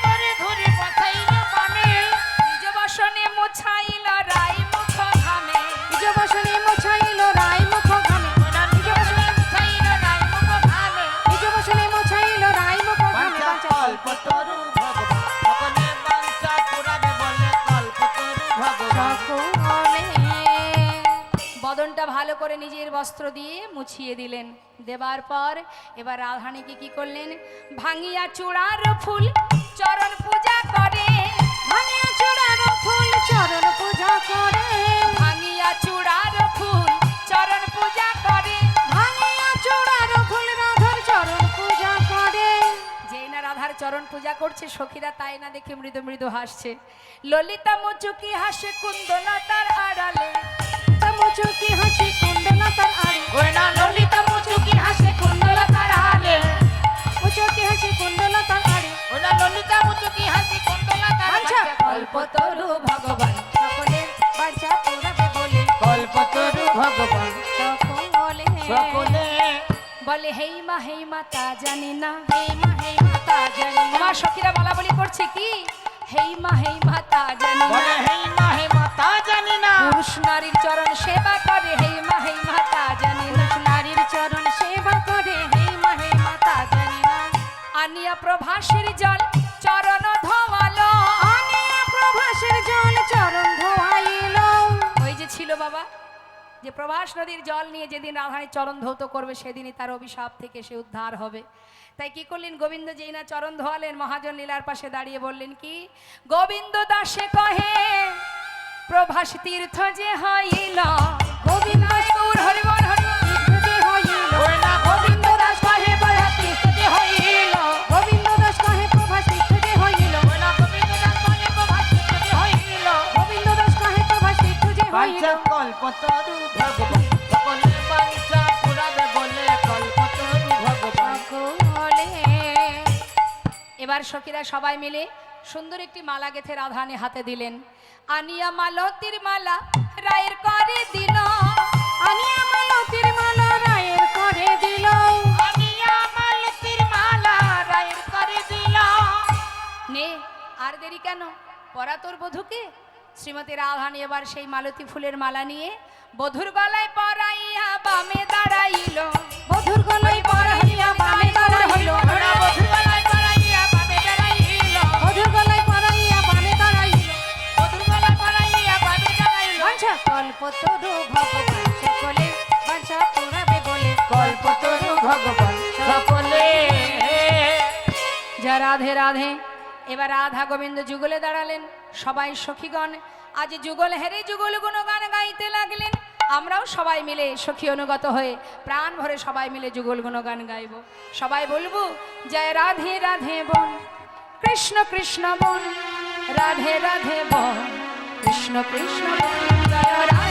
করে ধরে বসাইল বামে, নিজ বসনে মোছাইল রাই মুখ ঘামে, নিজ বসনে মোছাইল রাই মুখ ঘামে, ওরা নিজ বসনে বসাইল রাই মুখ ঘামে। নিজ বসনে মোছাইল রাই মুখ ঘামে। বাঞ্ছা কল্পতরু ভগবান সকলে বাঞ্ছা পুরাবে বলে কল্পতরু ভগবান। সকলে বদনটা ভালো করে নিজের বস্ত্র দিয়ে মুছিয়ে দিলেন। দেবার পর এবার রাধারানীকে কি করলেন, ভাঙিয়া চূড়ার ফুল চরণ পূজা করে, ভাঙিয়া চূড়ার ফুল চরণ পূজা করে, ভাঙিয়া চূড়ার ফুল চরণ পূজা করে। ভাঙিয়া চূড়ার ফুল রাধার চরণ পূজা করে। যেই না রাধার চরণ পূজা করছে, সখীরা তাই না দেখে মৃদু মৃদু হাসছে। ললিতা মুচুকি হাসে কুন্দলতার আড়ালে, মুচুকি হাসি কুণ্ডলতার আড়ে, ওই না ললিতা মুচুকি হাসে কুণ্ডলতার আড়ে, মুচুকি হাসি কুণ্ডলতার আড়ে। ওই না ললিতা মুচুকি হাসি কুণ্ডলতার বাঞ্ছা আড়ে। কল্পতরু ভগবান সকলে বাঞ্ছা পুরাবে বলে কল্পতরু ভগবান সকলে সকলে বলে, হেই মা তা জানি না। হেই মা তা জানি না। আমার সখীরা বলা বলি করছে কি, হেই মা তা জানি না। বলে হেই মা তা জানি না। পুরুষ নারীর চরণ সেবা করে, হেই মা তা জানি না। নারীর চরণ সেবা করে, হেই মা তা জানি না। আনিয়া প্রভাসের জল চরণ ধোয়ালো, আনিয়া প্রভাসের জল চরণ ধোয়াইল। ওই যে ছিল বাবা, যে প্রভাস নদীর জল নিয়ে যেদিন রাধারানী চরণ ধৌত করবে সেদিনই তার অভিশাপ থেকে সে উদ্ধার হবে। তাই কি করলেন গোবিন্দ, যেই না চরণ ধোয়ালেন, মহাজন লীলার পাশে দাঁড়িয়ে বললেন কি, গোবিন্দ দাসে কহে প্রভাস তীর্থ যে হইল, গোবিন্দ গৌর হরিবল হরিবল তীর্থ যে হইল, ওই না গোবিন্দ দাস কহে প্রভাস তীর্থ যে হইল, গোবিন্দ দাস কহে প্রভাস তীর্থ যে হইল, ওই না গোবিন্দ দাস বলে প্রভাস তীর্থ হইল। গোবিন্দ দাস কহে প্রভাস তীর্থ যে হইল। বাঞ্ছা কল্পতরু ভগবান সকলে বাঞ্ছা পুরাবে বলে কল্পতরু ভগবান। সকলে এবার সখীরা সবাই মিলে সুন্দর একটি মালা গেথে রাধারানী হাতে দিলেন। আনিয়া মালতীর মালা রায়ের করে দিল, আনিয়া মালতীর মালা রায়ের করে দিল। আনিয়া মালতীর মালা রায়ের করে দিল। নে আর দেরি কেন, পরা তোর বধূকে। শ্রীমতী রাধারানী এবার সেই মালতী ফুলের মালা নিয়ে বধূর গলায় পরাইয়া বামে দাঁড়াইল, বধুর গলায় পরাইয়া বামে দাঁড়াইল, ওরা বধূ গলায় পরাইয়া বামে দাঁড়াইল, বধুর গলায় পরাইয়া বামে দাঁড়াইল। বধূ গলায় পরাইয়া বামে দাঁড়াইল। বাঞ্ছা কল্পতরু ভগবান সকলে বাঞ্ছা পুরাবে বলে কল্পতরু ভগবান সকলে যা রাধে রাধে। এবার রাধা গোবিন্দ যুগলে দাঁড়ালেন, সবাই সখীগণ আজ যুগল হেরে যুগল গুণগান গাইতে লাগলেন। আমরাও সবাই মিলে সখী অনুগত হয়ে প্রাণ ভরে সবাই মিলে যুগল গুণগান গাইব। সবাই বলবো, জয় রাধে রাধে বন কৃষ্ণ কৃষ্ণ বন, রাধে রাধে বন কৃষ্ণ কৃষ্ণ বন, জয় রাধে।